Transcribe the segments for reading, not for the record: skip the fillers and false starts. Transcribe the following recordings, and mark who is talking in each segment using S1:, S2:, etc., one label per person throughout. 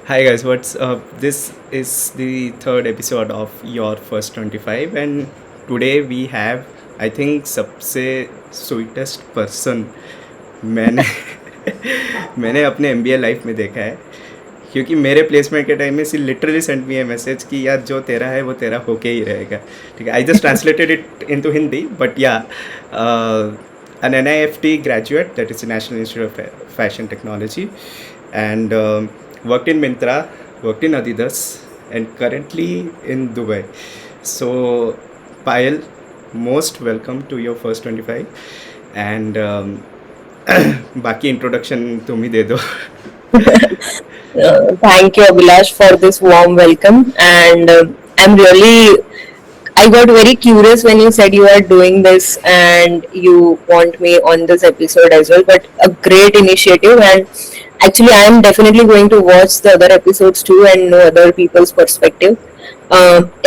S1: Hi guys, what's up? This is the third episode of Your First 25 and today we have I think सबसे sweetest person मैंने मैंने अपने MBA life में देखा है क्योंकि मेरे प्लेसमेंट के टाइम में सी लिटरली सेंड मी ए मैसेज कि यार जो तेरा है वो तेरा होके ही रहेगा. ठीक है, I just translated it into Hindi but या an NIFT graduate, that is the National Institute of Fashion Technology, and worked in Myntra, worked in Adidas, and currently in Dubai. So, Payal, most welcome to your first 25. And बाकी introduction तुम ही दे दो.
S2: Thank you, Abhilash, for this warm welcome. And I'm really, I got very curious when you said you are doing this and you want me on this episode as well. But a great initiative. And actually, I am definitely going to watch the other episodes too and know other people's perspective.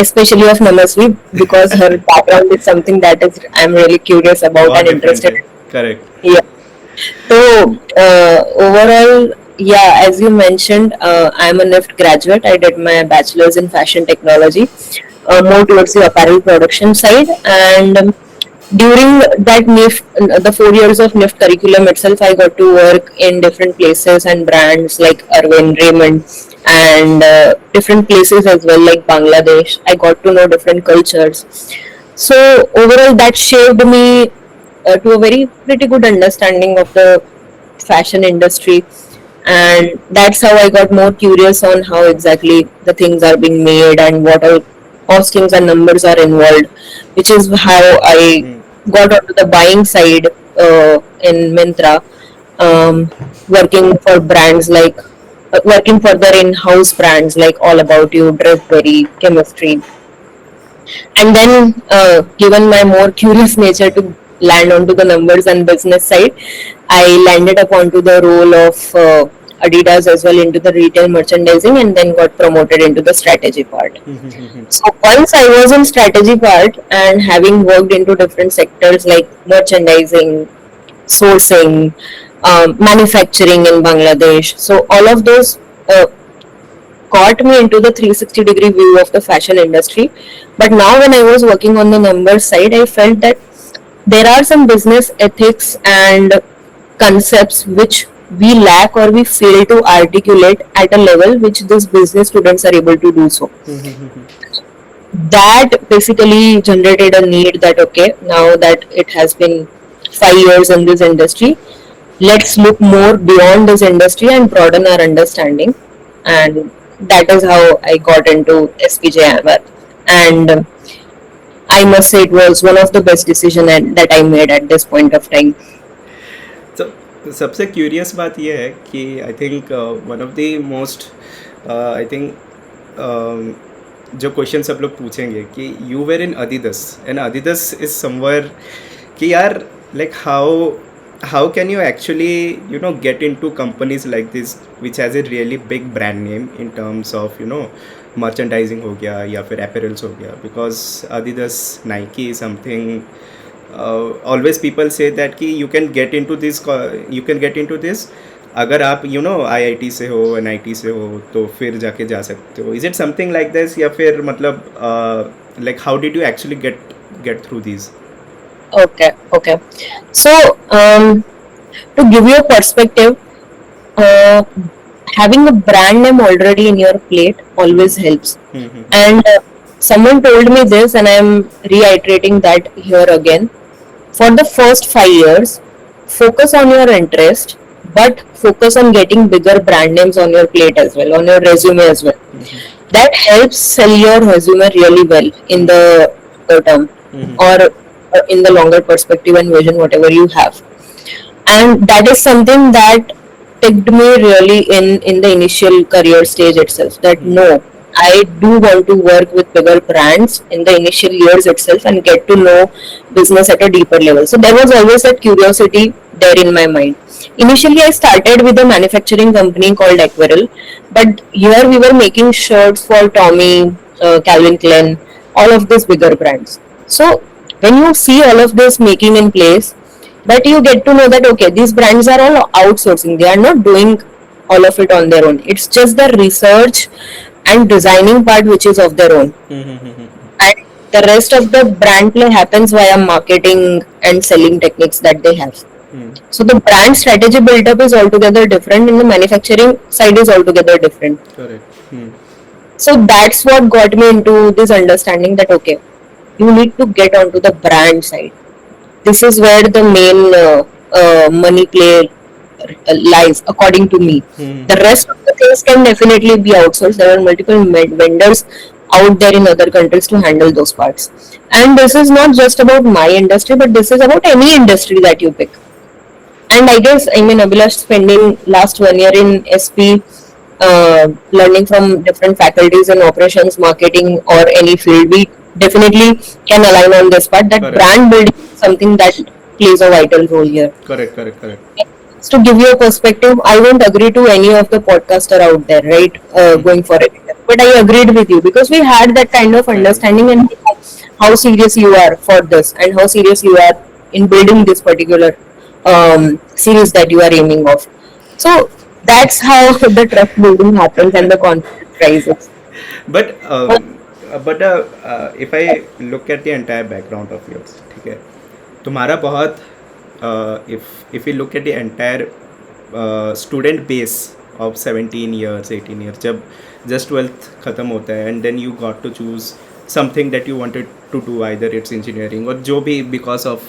S2: Especially of Namasvi, because her background is something that is I'm really curious about
S1: बहुत
S2: and
S1: different
S2: interested.
S1: है, correct.
S2: Yeah. So overall, yeah, as you mentioned, I'm a NIFT graduate. I did my bachelor's in fashion technology, more towards the apparel production side. And during that NIFT, the 4 years of NIFT curriculum itself, I got to work in different places and brands like Arvind, Raymond, and different places as well, like Bangladesh. I got to know different cultures. So overall, that shaped me to a very pretty good understanding of the fashion industry, and that's how I got more curious on how exactly the things are being made and what all costings and numbers are involved, which is how I got onto the buying side in Myntra, working for brands like working for their in-house brands like All About You, Dressberry, Chemistry, and then given my more curious nature to land onto the numbers and business side, I landed up onto the role of Adidas as well into the retail merchandising, and then got promoted into the strategy part. So once I was in strategy part and having worked into different sectors like merchandising, sourcing, manufacturing in Bangladesh, so all of those got me into the 360-degree view of the fashion industry. But now when I was working on the numbers side, I felt that there are some business ethics and concepts which we lack or we fail to articulate at a level which these business students are able to do so. That basically generated a need that okay, now that it has been 5 years in this industry, let's look more beyond this industry and broaden our understanding. And that is how I got into SPJ Amar. And I must say it was one of the best decisions that I made at this point of time.
S1: तो सबसे curious बात यह है कि I think one of the most I think जो question सब लोग पूछेंगे कि you were in Adidas and Adidas is somewhere कि यार like how can you actually get into companies like this which has a really big brand name in terms of merchandising हो गया या फिर apparels हो गया, because Adidas, Nike is something always people say that कि you can get into this अगर आप IIT से हो, NIT से हो तो फिर जाके जा सकते हो. Is it something like this या फिर मतलब like how did you actually get through these?
S2: Okay. So, to give you a perspective, having a brand name already in your plate always helps. And someone told me this, and I'm reiterating that here again. For the first 5 years, focus on your interest, but focus on getting bigger brand names on your plate as well, on your resume as well. That helps sell your resume really well in the term or in the longer perspective and vision, whatever you have. And that is something that picked me really in the initial career stage itself, that no, I do want to work with bigger brands in the initial years itself and get to know business at a deeper level. So there was always that curiosity there in my mind. Initially, I started with a manufacturing company called Aquarel, but here we were making shirts for Tommy, Calvin Klein, all of these bigger brands. So when you see all of this making in place, but you get to know that okay, these brands are all outsourcing, they are not doing all of it on their own. It's just the research and designing part which is of their own, and the rest of the brand play happens via marketing and selling techniques that they have. So the brand strategy built up is altogether different, and the manufacturing side is altogether different.
S1: Correct.
S2: So that's what got me into this understanding that okay, you need to get onto the brand side. This is where the main money play lies, according to me. The rest of the things can definitely be outsourced. There are multiple vendors out there in other countries to handle those parts. And this is not just about my industry, but this is about any industry that you pick. And I guess, I mean, Abhilash spending last 1 year in SP, learning from different faculties in operations, marketing, or any field, we definitely can align on this part that
S1: Correct.
S2: brand building is something that plays a vital role here.
S1: Correct.
S2: To give you a perspective, I won't agree to any of the podcaster out there, right? Going for it, but I agreed with you because we had that kind of understanding and how serious you are for this and how serious you are in building this particular series that you are aiming of. So that's how the trust building happens and the confidence rises.
S1: But if I look at the entire background of yours, ठीक है, तुम्हारा बहुत if you look at the entire student base of 17 years 18 years, जब just 12th खत्म होता है and then you got to choose something that you wanted to do, either it's engineering or जो भी, because of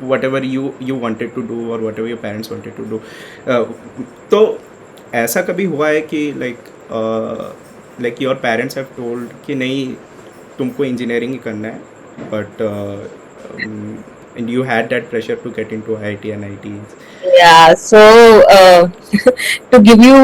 S1: whatever you wanted to do or whatever your parents wanted to do. तो ऐसा कभी हुआ है कि like your parents have told कि नहीं तुमको engineering ही करना है, but and you had that pressure to get into IIT and IITs?
S2: Yeah, so to give you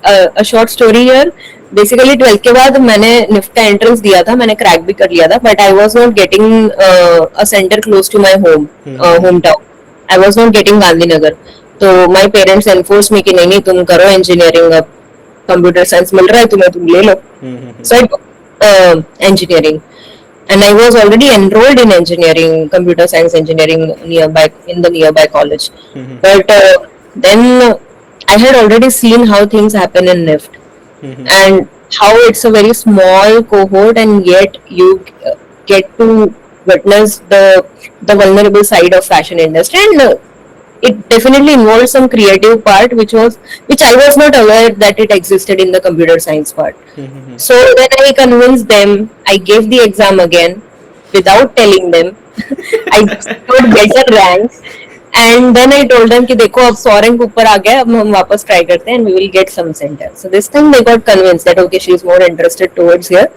S2: a short story here, basically 12th के बाद मैंने निफ्ट का एंट्रेंस दिया था, मैंने क्रैक भी कर लिया था, but I was not getting a center close to my hometown. I was not getting Gandhinagar. तो my parents enforced me कि नहीं तुम करो engineering, अब computer science मिल रहा है तुम्हें, तुम ले लो. So I took engineering. And I was already enrolled in engineering, computer science engineering in the nearby college. But then I had already seen how things happen in NIFT and how it's a very small cohort, and yet you get to witness the vulnerable side of fashion industry, and it definitely involved some creative part which I was not aware that it existed in the computer science part. So then I convinced them, I gave the exam again without telling them. I got better ranks, and then I told them कि देखो अब 100 rank ऊपर आ गया, अब हम वापस try करते हैं and we will get some center. So this time they got convinced that okay, she is more interested towards here.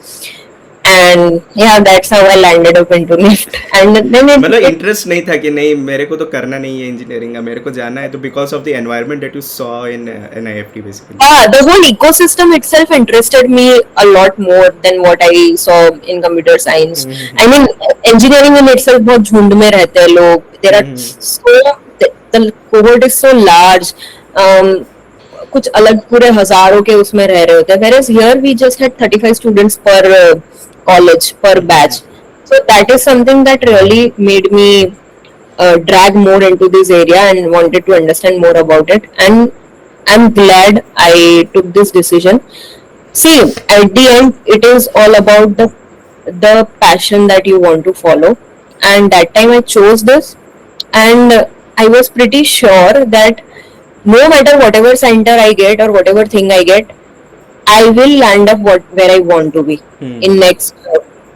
S2: And yeah, that's how I landed up into NIFT. And then
S1: मतलब interest नहीं था कि नहीं मेरे को तो करना नहीं है इंजीनियरिंग, मेरे को जाना है, तो because of the environment that you saw in NIFT basically.
S2: The whole ecosystem itself interested me a lot more than what I saw in computer science. I mean, engineering in itself बहुत झुंड में रहते हैं लोग. There are so the cohort is so large. कुछ अलग पूरे हजारों के उसमें रह रहे होते हैं. Whereas here we just had 35 students per college, per batch. So that is something that really made me drag more into this area and wanted to understand more about it. And I'm glad I took this decision. See, at the end, it is all about the passion that you want to follow. And that time I chose this, and I was pretty sure that no matter whatever center I get or whatever thing I get, I will land up where I want to be in next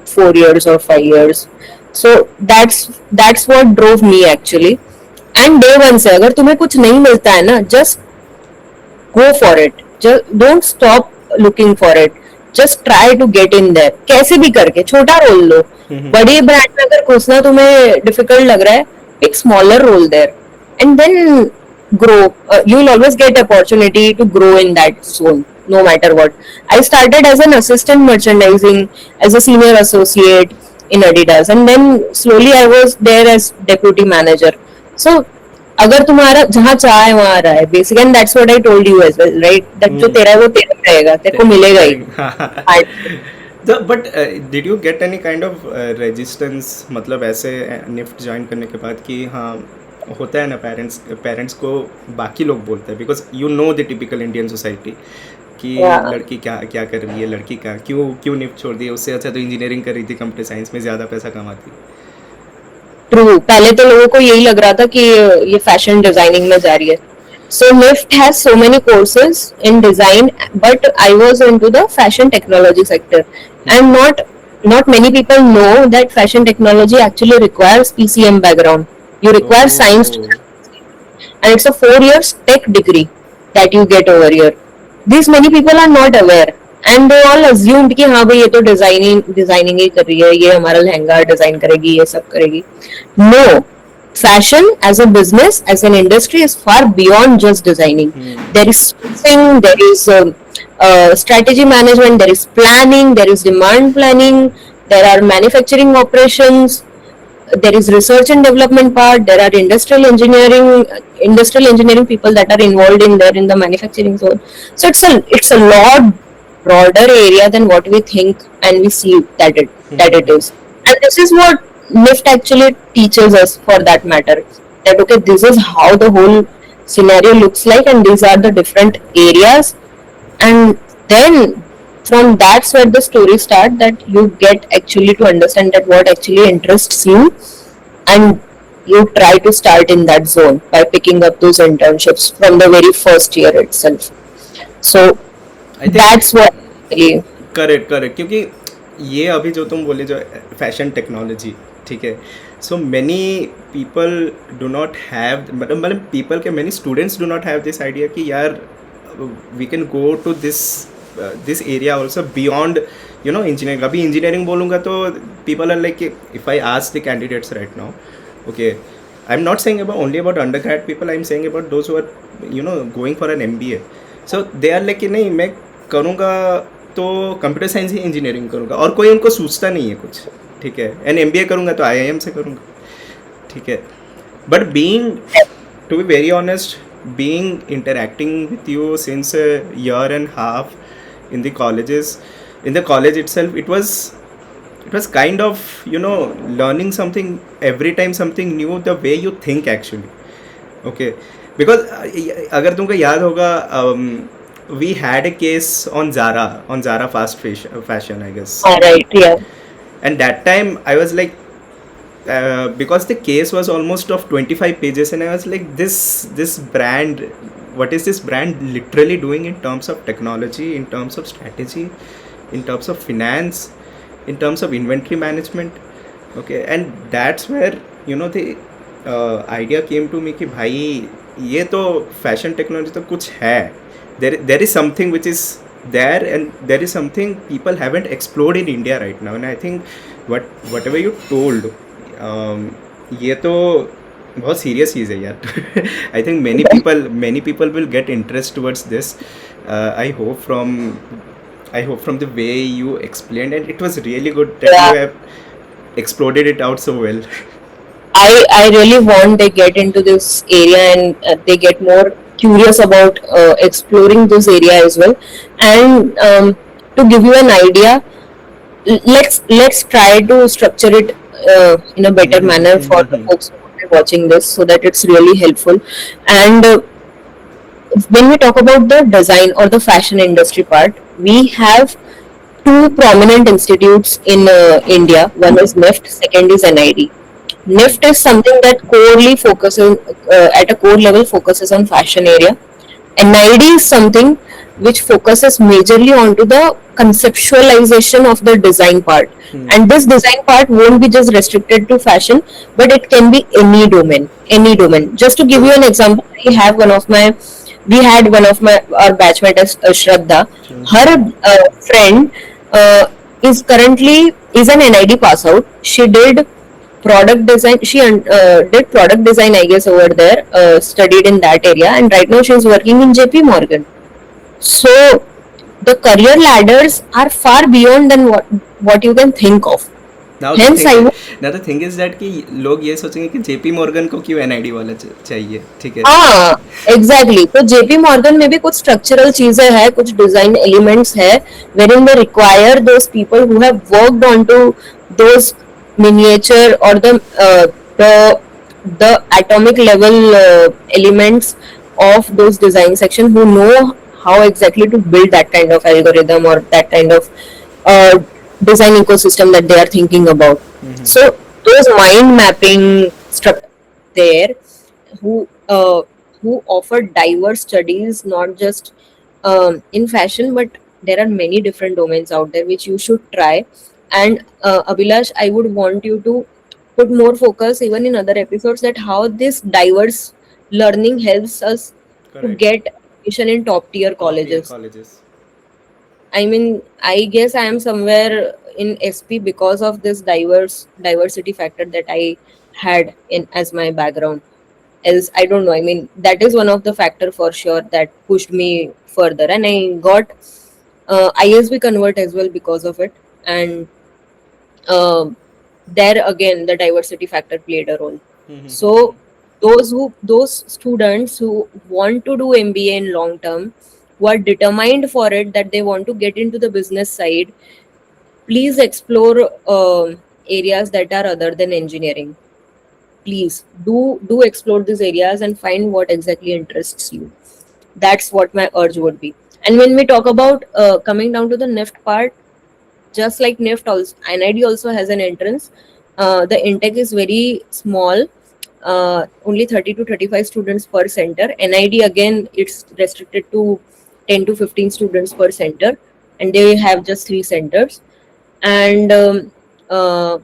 S2: 4 years or 5 years. So that's what drove me actually. And day one से अगर तुम्हें कुछ नहीं मिलता है ना, just go for it. Just don't stop looking for it. Just try to get in there. कैसे भी करके छोटा रोल लो. बड़ी ब्रांड में अगर घुसना तुम्हें डिफिकल्ट लग रहा है, pick smaller role there and then grow. You will always get opportunity to grow in that zone, no matter what. I started as an assistant merchandising, as a senior associate in Adidas, and then slowly I was there as deputy manager. So अगर तुम्हारा जहाँ चाहे वहाँ रहा है basic, and that's what I told you as well, right, that जो तेरा है वो तेरा रहेगा, तेरे को मिलेगा ही.
S1: But did you get any kind of resistance, मतलब ऐसे निफ्ट ज्वाइन करने के बाद कि हाँ होता है ना, पेरेंट्स पेरेंट्स को बाकी लोग बोलते हैं, because you know the typical Indian society कि
S2: Yeah,
S1: लड़की क्या क्या कर रही है, लड़की का क्यों क्यों निप छोड़ दी है, उससे अच्छा तो इंजीनियरिंग कर रही थी, कंप्यूटर साइंस में ज़्यादा पैसा कमाती।
S2: ट्रू। पहले तो लोगों को यही लग रहा था कि ये फैशन डिजाइनिंग में जा रही है. So NIFT has so many courses in design, but I was into the fashion technology sector. And not many people know that fashion technology actually requires PCM background. You require science to,
S1: oh.
S2: and it's a 4 years tech degree that you get over here. These many people are not aware, and they all assumed कि हाँ भाई ये तो designing ही कर रही है, ये हमारा लहंगा डिजाइन करेगी, ये सब करेगी. No, fashion as a business, as an industry, is far beyond just designing. There is sourcing, there is strategy management, there is planning, there is demand planning, there are manufacturing operations, there is research and development part, there are industrial engineering people that are involved in there in the manufacturing zone. So it's a lot broader area than what we think and we see that it is. And this is what NIFT actually teaches us, for that matter, that okay, this is how the whole scenario looks like, and these are the different areas. And then from that's where the story start, that you get actually to understand that what actually interests you, and you try to start in that zone by picking up those internships from the very first year itself. So
S1: I think
S2: that's what really,
S1: correct correct, क्योंकि ये अभी जो तुम बोले जो fashion technology, ठीक है, so many people do not have, मतलब पीपल के many students do not have this idea कि यार we can go to this this area also beyond engineering. अभी इंजीनियरिंग बोलूँगा तो people are like, if I ask the candidates right now, okay, I'm not saying about only about undergrad people, I'm saying about those who are going for an MBA. So they are like कि नहीं मैं करूँगा तो computer science ही engineering करूँगा, और कोई उनको सोचता नहीं है कुछ, ठीक है, एंड MBA करूँगा तो IIM से करूँगा, ठीक है. But being, to be very honest, being interacting with you since a year and half in the colleges, in the college itself, it was kind of learning something every time, something new, the way you think actually, okay, because अगर तुमको याद होगा, we had a case on Zara fast fashion, I guess,
S2: all right, yeah.
S1: and that time I was like, because the case was almost of 25 pages, and I was like, this brand, what is this brand literally doing in terms of technology, in terms of strategy, in terms of finance, in terms of inventory management, okay, and that's where the idea came to me कि भाई ये तो fashion technology तो कुछ है, there is something which is there, and there is something people haven't explored in India right now, and I think whatever you told, ये तो बहुत सीरियस चीज़ है यार. I think many people will get interest towards this. I hope from the way you explained, and it was really good that
S2: Yeah.
S1: you have exploded it out so well.
S2: I really want they get into this area, and they get more curious about exploring this area as well. And to give you an idea, let's try to structure it in a better manner for the folks who are watching this, so that it's really helpful. And when we talk about the design or the fashion industry part, we have two prominent institutes in India. One is NIFT, second is NID. NIFT is something that corely focuses, at a core level, focuses on fashion area. NID is something which focuses majorly onto the conceptualization of the design part. And this design part won't be just restricted to fashion, but it can be any domain, any domain. Just to give you an example, we had one of our batchmate as Shraddha. Her friend is an NID pass out. She did product design. She did product design, I guess, over there. Studied in that area, and right now she is working in JP Morgan. So the career ladders are far beyond than what you can think of.
S1: Now
S2: Hence,
S1: the thing is that कि लोग ये सोचेंगे कि JP Morgan को क्यों NID वाला चाहिए, ठीक है.
S2: हाँ, एग्जैक्टली. तो JP Morgan में भी कुछ स्ट्रक्चरल चीजें हैं, कुछ डिजाइन एलिमेंट्स है, wherein they require those people who have worked onto those miniature or the the atomic level elements of those design section, who know how exactly to build that kind of algorithm or that kind of uh, design ecosystem that they are thinking about. So those mind mapping structure there, who uh, who offer diverse studies, not just in fashion, but there are many different domains out there which you should try. And Abhilash, I would want you to put more focus even in other episodes that how this diverse learning helps us to
S1: Correct.
S2: get admission in top tier
S1: Top tier
S2: colleges.
S1: colleges.
S2: I mean, I guess I am somewhere in SP because of this diversity factor that I had in as my background. Else, I don't know. I mean, that is one of the factor for sure that pushed me further, and I got ISB convert as well because of it. And um there again, the diversity factor played a role. So those students who want to do MBA in long term, who are determined for it, that they want to get into the business side, please explore areas that are other than engineering. Please do explore these areas and find what exactly interests you. That's what my urge would be. And when we talk about coming down to the NIFT part, just like NIFT, also NID also has an entrance. The intake is very small, only 30 to 35 students per center. NID again, it's restricted to 10 to 15 students per center, and they have just 3 centers. And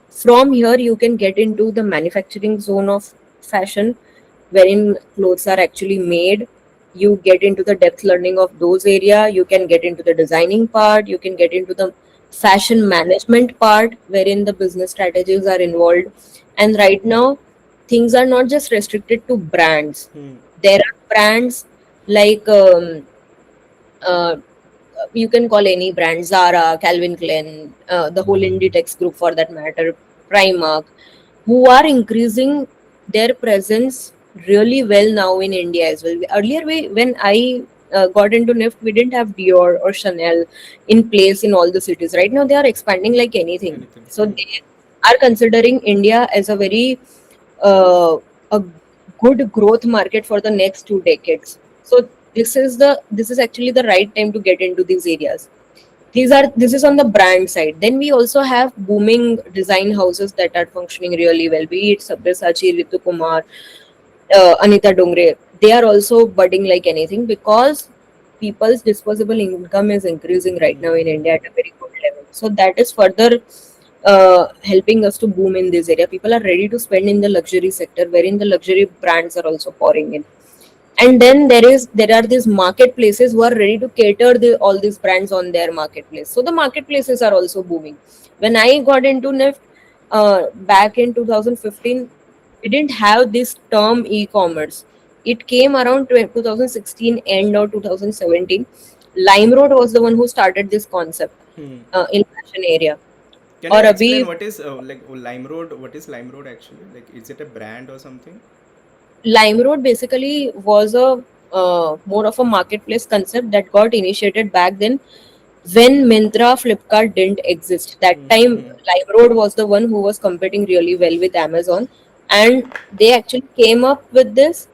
S2: from here you can get into the manufacturing zone of fashion, wherein clothes are actually made. You get into the depth learning of those area, you can get into the designing part, you can get into the fashion management part, wherein the business strategies are involved. And right now things are not just restricted to brands. There are brands like uh, you can call any brand, Zara, Calvin Klein, the whole Inditex group for that matter, Primark, who are increasing their presence really well now in India as well. Earlier, when I got into NIFT, we didn't have Dior or Chanel in place in all the cities. Right now, they are expanding like anything.
S1: Anything.
S2: So they are considering India as a very uh, a good growth market for the next 2 decades. So this is actually the right time to get into these areas. This is on the brand side. Then we also have booming design houses that are functioning really well, be it Sabyasachi, Ritu Kumar, Anita Dongre. They are also budding like anything because people's disposable income is increasing right now in India at a very good level. So that is further helping us to boom in this area. People are ready to spend in the luxury sector, wherein the luxury brands are also pouring in. And then there are these marketplaces who are ready to cater all these brands on their marketplace. So the marketplaces are also booming. When I got into NIFT back in 2015, we didn't have this term e-commerce. It came around 2016 end or 2017. Limeroad was the one who started this concept in fashion area.
S1: Can
S2: Or
S1: you explain
S2: Abhi,
S1: what is Limeroad? What is Limeroad actually? Like, is it a brand or something?
S2: Limeroad basically was a more of a marketplace concept that got initiated back then when Myntra, Flipkart didn't exist. That time, Limeroad was the one who was competing really well with Amazon, and they actually came up with this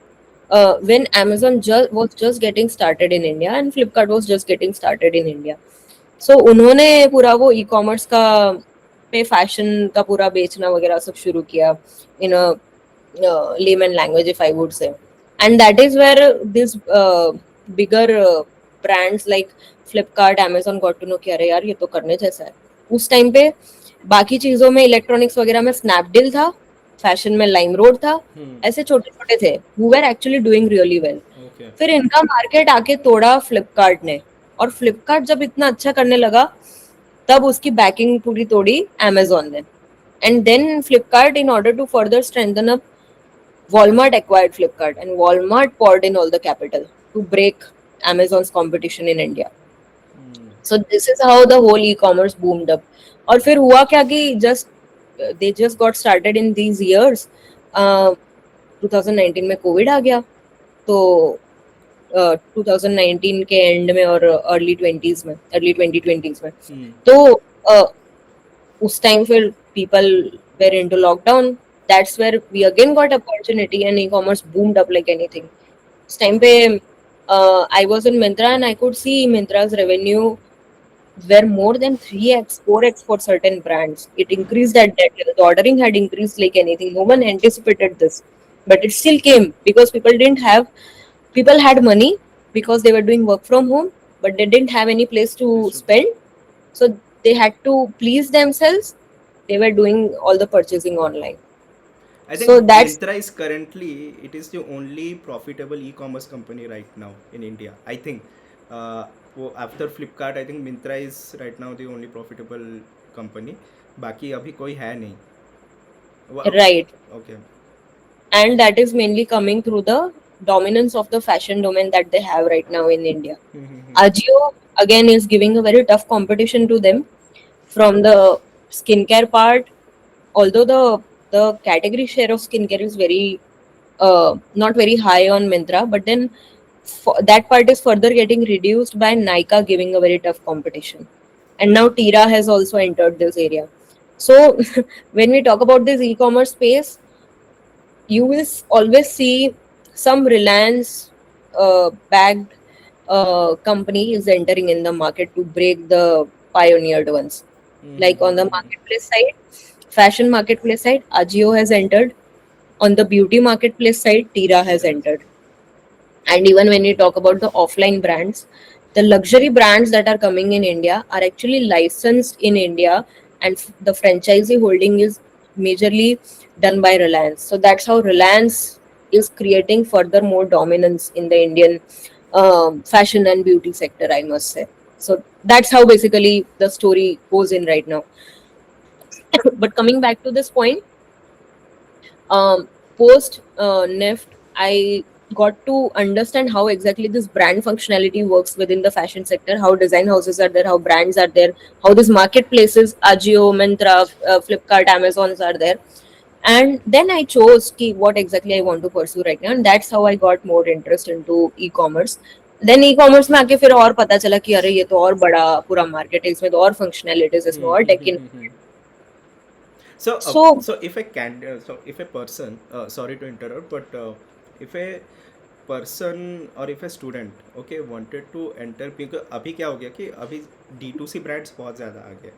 S2: when Amazon was just getting started in India and Flipkart was just getting started in India. So उन्होंने पूरा वो e commerce का पे fashion का पूरा बेचना वगैरह सब शुरू किया इन अ layman language, if I would say. And that is where these bigger brands like Flipkart, Amazon got to know कि अरे यार ये तो करने जैसा है. उस टाइम पे बाकी चीजों में इलेक्ट्रॉनिक्स वगैरह में स्नैपडील था, फैशन में लाइमरोड था, ऐसे छोटे छोटे थे who were actually doing really well.
S1: Okay.
S2: फिर इनका मार्केट आके तोड़ा फ्लिपकार्ट ने, और फ्लिपकार्ट जब इतना अच्छा करने लगा तब उसकी बैकिंग पूरी तोड़ी Amazon ने. And then Flipkart, in order to further strengthen up, Walmart acquired Flipkart, and Walmart poured in all the capital to break Amazon's competition in India. So this is how the whole e-commerce boomed up. और फिर हुआ क्या कि they just got started in these years. 2019 में Covid आ गया, तो 2019 के and में और अर्ली 2020s में, तो उस टाइम फिर people were into lockdown. that's where we again got opportunity and e-commerce boomed up like anything. This time pe, I was in Myntra and I could see Myntra's revenue were more than 3x, 4x for certain brands. It increased at that level. The ordering had increased like anything. No one anticipated this. But it still came because people had money because they were doing work from home, but they didn't have any place to
S1: True.
S2: spend. So they had to please themselves. They were doing all the purchasing online.
S1: I think
S2: So that's
S1: Myntra is currently it is the only profitable e-commerce company right now in India. I think after Flipkart, I think Myntra is right now the only profitable company. बाकी अभी कोई है नहीं.
S2: right.
S1: Okay.
S2: And that is mainly coming through the dominance of the fashion domain that they have right now in India. Ajio again is giving a very tough competition to them from the skincare part. Although the category share of skincare is very not very high on Myntra, but then that part is further getting reduced by Nykaa giving a very tough competition. And now Tira has also entered this area. So when we talk about this e-commerce space, you will always see some Reliance bagged company is entering in the market to break the pioneered ones. Like on the marketplace side, fashion marketplace side, Ajio has entered. On the beauty marketplace side, Tira has
S1: Tira.
S2: entered. And even when we talk about the offline brands, the luxury brands that are coming in India are actually licensed in India, and the franchisee holding is majorly done by Reliance. So that's how Reliance is creating further more dominance in the Indian fashion and beauty sector, I must say. So that's how basically the story goes in right now. But coming back to this point, post NEFT, I got to understand how exactly this brand functionality works within the fashion sector, how design houses are there, how brands are there, how these marketplaces, Ajio, Myntra, Flipkart, Amazons are there. And then I chose what exactly I want to pursue right now, and that's how I got more interest into e-commerce. Then e-commerce में आके फिर और पता चला कि अरे ये तो और बड़ा पूरा मार्केट है, इसमें तो और फंक्शनैलिटीज, इसमें और take in.
S1: So,
S2: So
S1: so if a can, so if a person, sorry to interrupt, but if a person or if a student, okay, wanted to enter, because अभी क्या हो गया कि अभी D2C brands बहुत ज़्यादा आ गए,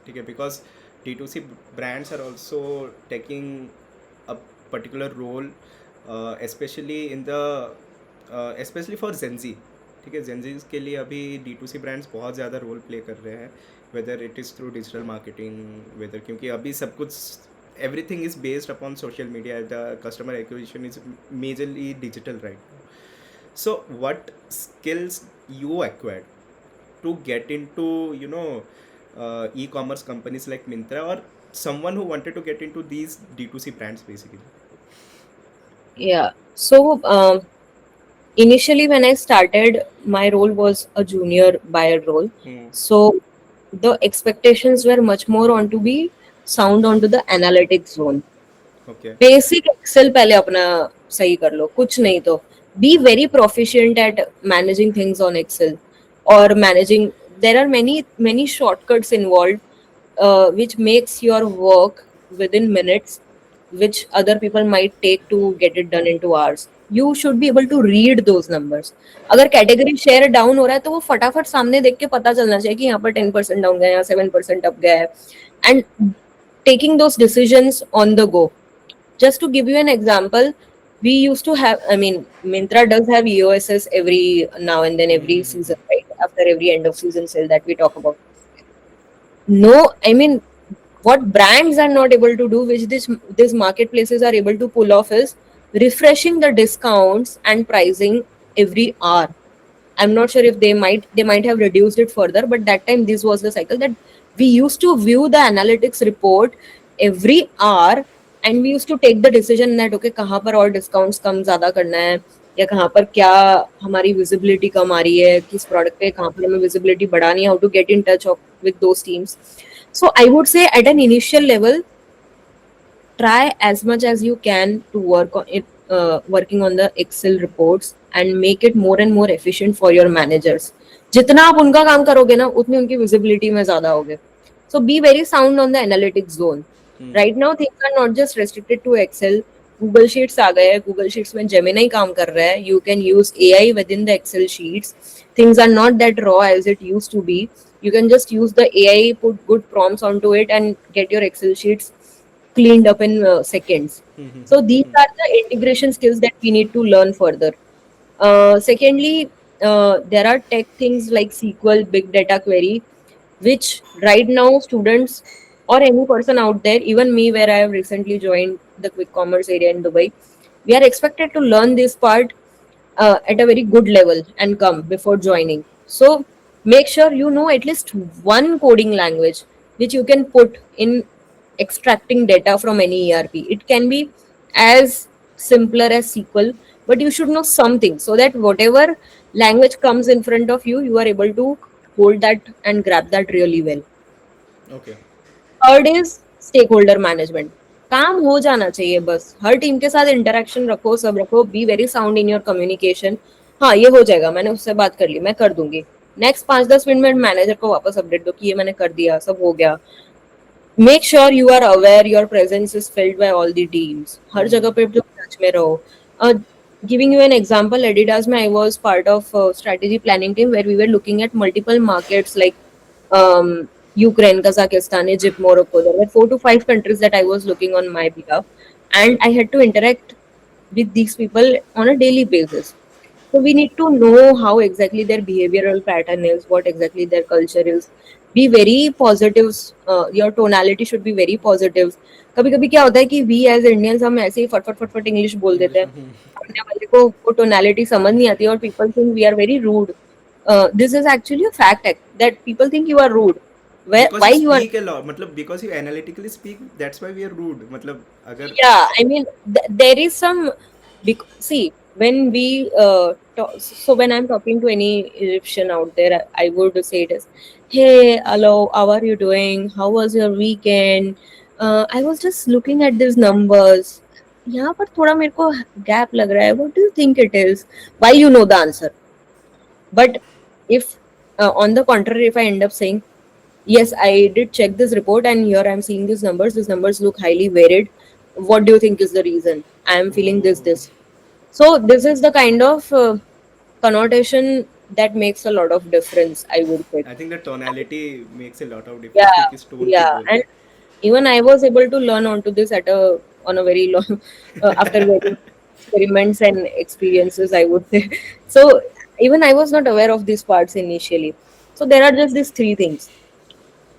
S1: ठीक है, because D2C brands are also taking a particular role, especially in the, especially for Gen Z, ठीक है, Gen Z के लिए अभी D2C brands बहुत ज़्यादा रोल प्ले कर रहे हैं, whether it is through digital marketing, whether क्योंकि अभी सब कुछ everything is based upon social media, the customer acquisition is majorly digital right now. So what skills you acquired to get into, you know, e-commerce companies like Myntra, or someone who wanted to get into these D2C brands basically?
S2: yeah. So initially when I started, my role was a junior buyer role. So the expectations were much more on to be sound onto the analytics zone.
S1: Okay.
S2: Basic Excel पहले अपना सही कर लो, कुछ नहीं तो be very proficient at managing things on Excel और managing. There are many shortcuts involved which makes your work within minutes, which other people might take to get it done into hours. You should be able to read those numbers. अगर category share down हो रहा है तो वो फटाफट सामने देख के पता चलना चाहिए कि यहाँ पर 10% डाउन गया है, यहाँ 7% अप गया है, and taking those decisions on the go. Just to give you an example, we used to have, I mean, Myntra does have EOSS every now and then, every season, right? After every end of season sale that we talk about. No, I mean, what brands are not able to do, which these marketplaces are able to pull off, is refreshing the discounts and pricing every hour. I'm not sure if they might have reduced it further, but that time this was the cycle that we used to view the analytics report every hour, and we used to take the decision that okay, कहाँ पर और discounts कम ज़्यादा करना है, या कहाँ पर क्या हमारी visibility कम आ रही है, किस product पे कहाँ पर हमें visibility बढ़ानी है, how to get in touch with those teams. So I would say at an initial level, try as much as you can to work on it, working on the Excel reports and make it more and more efficient for your managers. जितना आप उनका काम करोगे ना, उतनी उनकी visibility में ज़्यादा होगे. So be very sound on the analytics zone.
S1: Hmm
S2: right now things are not just restricted to Excel. Google Sheets आ गए हैं, गूगल शीट्स में जेमिनाई काम कर रहा है. You can use AI within the Excel sheets. Things are not that raw as it used to be. You can just use the AI, put good prompts onto it, and get your Excel sheets cleaned up in seconds. So these are the integration skills that we need to learn further. Secondly, there are tech things like SQL, big data query, which right now students or any person out there, even me, where I have recently joined the quick commerce area in Dubai, we are expected to learn this part at a very good level and come before joining. So make sure you know at least one coding language which you can put in extracting data from any ERP. It can be as simpler as SQL, but you should know something so that whatever language comes in front of you, you are able to hold that and grab that really well.
S1: Okay
S2: third is stakeholder management. काम हो जाना चाहिए बस. हर team के साथ interaction रखो, सब रखो, be very sound in your communication. हाँ, ये हो जाएगा, मैंने उससे बात कर ली, मैं कर दूंगी. नेक्स्ट 5-10 मिनट में मैनेजर को वापस अपडेट दो कि ये मैंने कर दिया, सब हो गया. Make sure you are aware your presence is felt by all the teams. हर जगह पे जो टच में रहो. Giving you an example, Adidas में I was part of strategy planning team where we were looking at multiple markets like Ukraine, Kazakhstan, Egypt, Morocco. There were 4 to 5 countries that I was looking on my behalf, and I had to interact with these people on a daily basis. So we need to know how exactly their behavioral pattern is, what exactly their culture is. Be very positive. Your tonality should be very positive. कभी कभी क्या होता है कि we as Indians हम ऐसे ही फटफट फटफट English बोल देते
S1: इंग्लिश
S2: हैं,
S1: में
S2: सामने वाले को वो टोनालिटी समझ नहीं आती और people think we are very rude. This is actually a fact that people think you are rude.
S1: Because
S2: Why
S1: you
S2: you are?
S1: Speak a lot मतलब because you analytically speak that's why we are rude मतलब अगर
S2: Yeah, I mean, there is some. See, when we so when I'm talking to any Egyptian out there, I would say it as, "Hey, hello, how are you doing? How was your weekend? I was just looking at these numbers. यहाँ पर थोड़ा मेरे को gap लग रहा है. What do you think it is? Why you know the answer? But if on the contrary, if I end up saying, yes, I did check this report and here I'm seeing these numbers. These numbers look highly varied. What do you think is the reason? I am feeling this. So this is the kind of connotation that makes a lot of difference, I would say.
S1: I think the tonality makes a lot of difference
S2: Yeah,
S1: कि किस tone पे
S2: yeah.
S1: बोल रहे
S2: And even I was able to learn onto this at a on a very long after very experiments and experiences, I would say. So even I was not aware of these parts initially. So there are just these three things.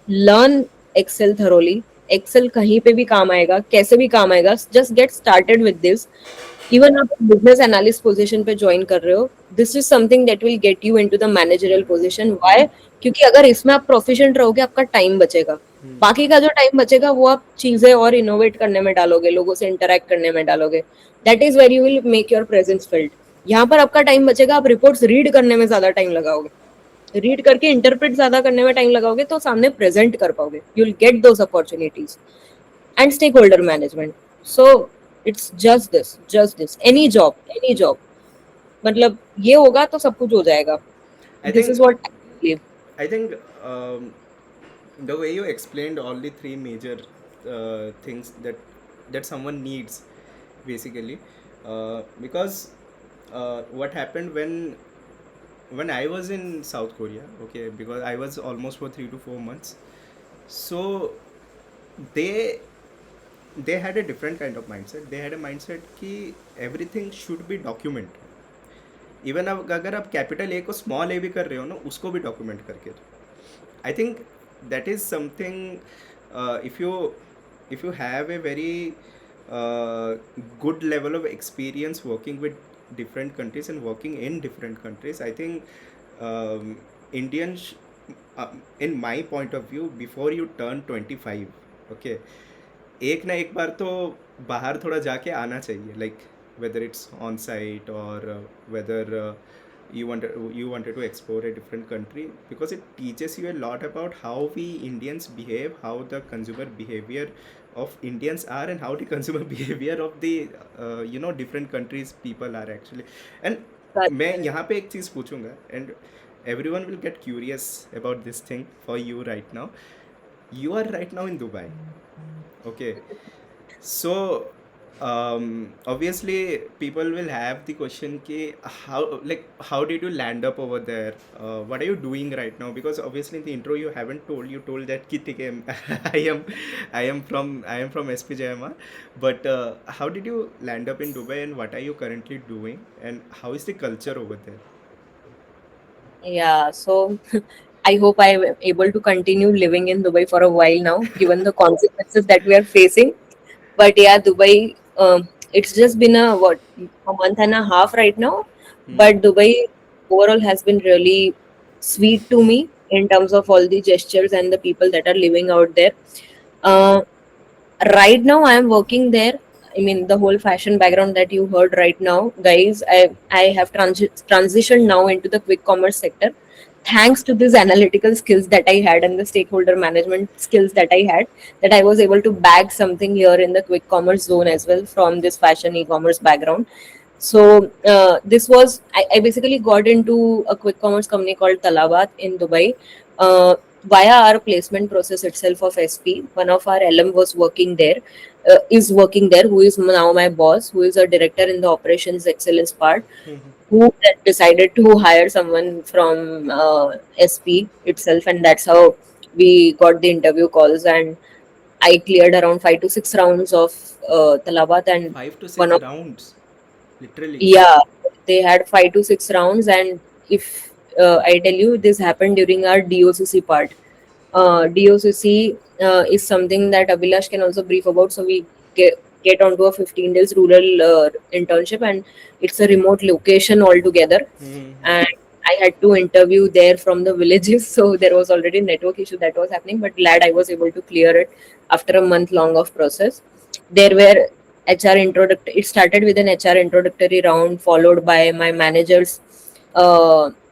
S2: Learn Excel thoroughly. Excel कहीं पे भी काम आएगा, कैसे भी काम आएगा. Just get started with this. Even आप बिजनेस एनालिस्ट पोजीशन पे ज्वाइन कर रहे हो, this is something that will get you into the managerial position. Why? क्योंकि अगर इसमें आप प्रोफिशिएंट रहोगे, आपका टाइम बचेगा. बाकी का जो टाइम बचेगा वो आप चीजें और इनोवेट करने में डालोगे, लोगों से इंटरेक्ट करने में डालोगे. That is where you will make your presence filled. यहाँ पर आपका टाइम बचेगा, आप रिपोर्ट्स रीड करने में ज्यादा टाइम लगाओगे. रीड करके इंटरप्रेट ज्यादा करने में टाइम लगाओगे तो सामने प्रेजेंट कर पाओगे. You will get those opportunities. And stakeholder management. So it's just this any job. मतलब ये होगा तो सब कुछ हो जाएगा.
S1: I
S2: this
S1: think
S2: is what I believe.
S1: I think the way you explained all the three major things that someone needs, basically, because what happened when I was in South Korea, okay, because I was almost for 3 to 4 months, so they they had a different kind of mindset. They had a mindset कि everything should be document. Even अब अगर आप capital A को small ए भी कर रहे हो ना उसको भी डॉक्यूमेंट करके दो. I think that is something if you have a very good level of experience working with different countries and working in different countries. I think um, Indians, in my point of view, before you turn 25, okay, एक ना एक बार तो बाहर थोड़ा जाके आना चाहिए, like whether it's on site or whether you wanted to explore a different country, because it teaches you a lot about how we Indians behave, how the consumer behavior of Indians are, and how the consumer behavior of the different countries people are actually. And मैं यहाँ पे एक चीज़ पूछूंगा, and everyone will get curious about this thing for you right now. You are right now in Dubai, Okay. So, obviously, people will have the question ki how did you land up over there? What are you doing right now? Because obviously in the intro you haven't told. You told that ki ठीक है, I am from SP Jayama, but how did you land up in Dubai and what are you currently doing and how is the culture over there?
S2: Yeah, so I hope I am able to continue living in Dubai for a while now, given the consequences that we are facing. But yeah, Dubai, it's just been a month and a half right now.
S1: Hmm.
S2: But Dubai overall has been really sweet to me in terms of all the gestures and the people that are living out there. Uh, right now I am working there. I mean, the whole fashion background that you heard right now, guys, I have transitioned now into the quick commerce sector, thanks to these analytical skills that I had and the stakeholder management skills that I had, that I was able to bag something here in the quick commerce zone as well from this fashion e-commerce background. So this was I basically got into a quick commerce company called Talabat in Dubai via our placement process itself of SP. One of our LM was working there, is working there, who is now my boss, who is a director in the operations excellence part, who then decided to hire someone from SP itself, and that's how we got the interview calls. And I cleared around 5 to 6 rounds of Talabat, and
S1: Five to
S2: one
S1: six
S2: of
S1: rounds, literally.
S2: yeah, they had 5 to 6 rounds, and if I tell you, this happened during our DOCC part. DOCC is something that Abhilash can also brief about. So we get onto a 15 days rural internship, and it's a remote location altogether.
S1: Hmm.
S2: And I had to interview there from the villages, so there was already network issue that was happening. But glad I was able to clear it after a month long of process. There were HR introductory. It started with an HR introductory round, followed by my manager's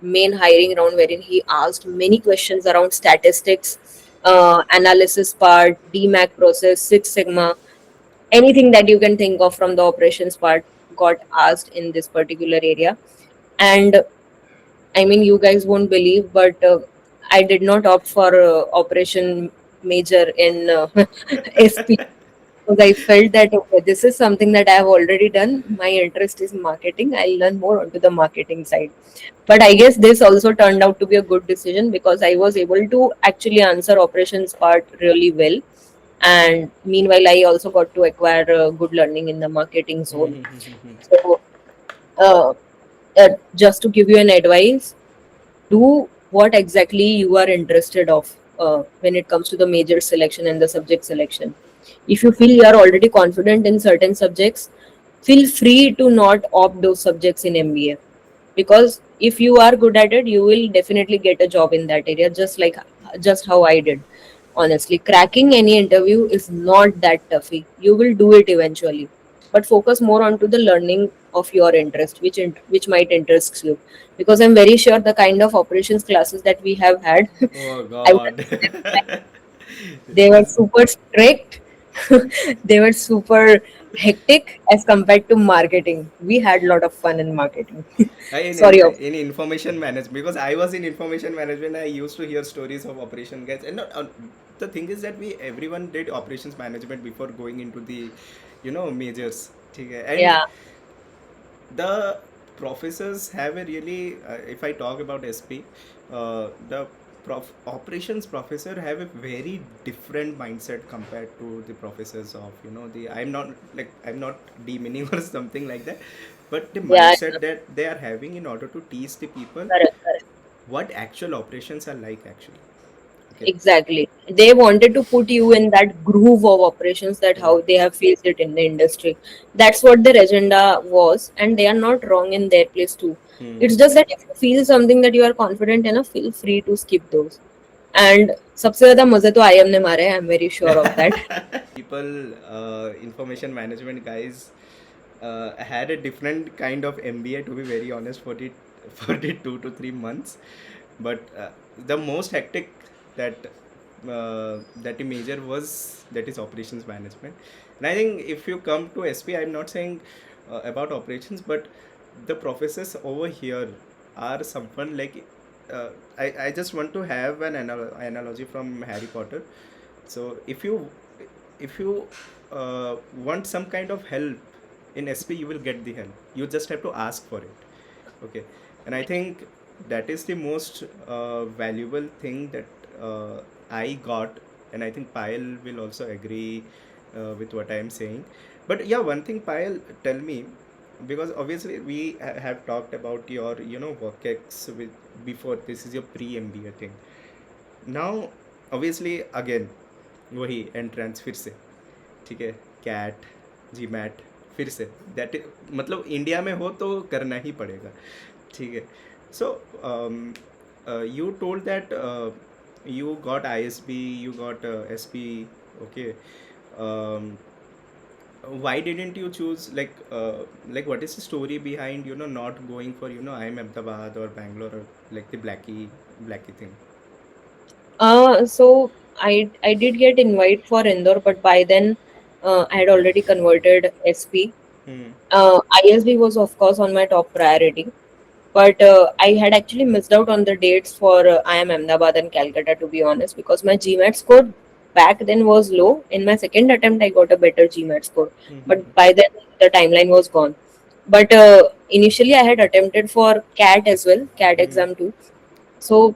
S2: main hiring round, wherein he asked many questions around statistics, analysis part, DMAC process, Six Sigma, anything that you can think of from the operations part got asked in this particular area. And I mean, you guys won't believe, but I did not opt for operation major in SP, because I felt that okay, this is something that I have already done. My interest is marketing. I'll learn more onto the marketing side. But I guess this also turned out to be a good decision because I was able to actually answer operations part really well. And meanwhile, I also got to acquire good learning in the marketing zone. So, uh, just to give you an advice, do what exactly you are interested of when it comes to the major selection and the subject selection. If you feel you are already confident in certain subjects, feel free to not opt those subjects in MBA, because if you are good at it, you will definitely get a job in that area, just how I did. Honestly, cracking any interview is not that toughy. You will do it eventually, but focus more onto the learning of your interest, which might interest you. Because I'm very sure the kind of operations classes that we have had,
S1: Oh
S2: I would
S1: God.
S2: they were
S1: This
S2: super strict. They were super hectic as compared to marketing. We had a lot of fun in marketing. Sorry.
S1: in information management, because I was in information management, I used to hear stories of operation guys, and not, the thing is that we everyone did operations management before going into the majors. ठीक है? And
S2: Yeah.
S1: the professors have a really if I talk about SP, the operations professor have a very different mindset compared to the professors of the I'm not demeaning or something like that, but the
S2: Yeah.
S1: mindset that they are having in order to teach the people
S2: Correct. Correct.
S1: what actual operations are like actually. Okay.
S2: Exactly. They wanted to put you in that groove of operations, that
S1: Yeah.
S2: how they have faced it in the industry. That's what their agenda was, and they are not wrong in their place too. It's
S1: Hmm.
S2: just that if you feel something that you are confident enough, feel free to skip those. And सबसे ज़्यादा मजे तो IM ने मारे हैं, I'm very sure of that.
S1: People, information management guys, had a different kind of MBA, to be very honest, for the for the 2 to 3 months. But the most hectic that that the major was, that is operations management. And I think if you come to SP, I'm not saying about operations, but the professors over here are someone like I just want to have an analogy from Harry Potter. So if you want some kind of help in SP, you will get the help. You just have to ask for it. Okay, and I think that is the most valuable thing that I got, and I think Payal will also agree with what I am saying. But yeah, one thing, Payal, tell me, because obviously we have talked about your work ex with before. This is your pre MBA thing. Now obviously again वही entrance फिर से, ठीक है, cat, जी mat, फिर say that, मतलब India में हो तो करना ही पड़ेगा, ठीक है. So you told that you got ISB, you got SP, okay. Um, why didn't you choose like what is the story behind not going for IIM Ahmedabad or Bangalore or like the Blackie thing?
S2: So I did get invite for Indore, but by then I had already converted SP.
S1: Hmm.
S2: ISB was of course on my top priority, but I had actually missed out on the dates for IIM Ahmedabad and Calcutta, to be honest, because my GMAT score back then was low. In my second attempt, I got a better GMAT score, but by then the timeline was gone. But initially, I had attempted for CAT as well, CAT exam too. So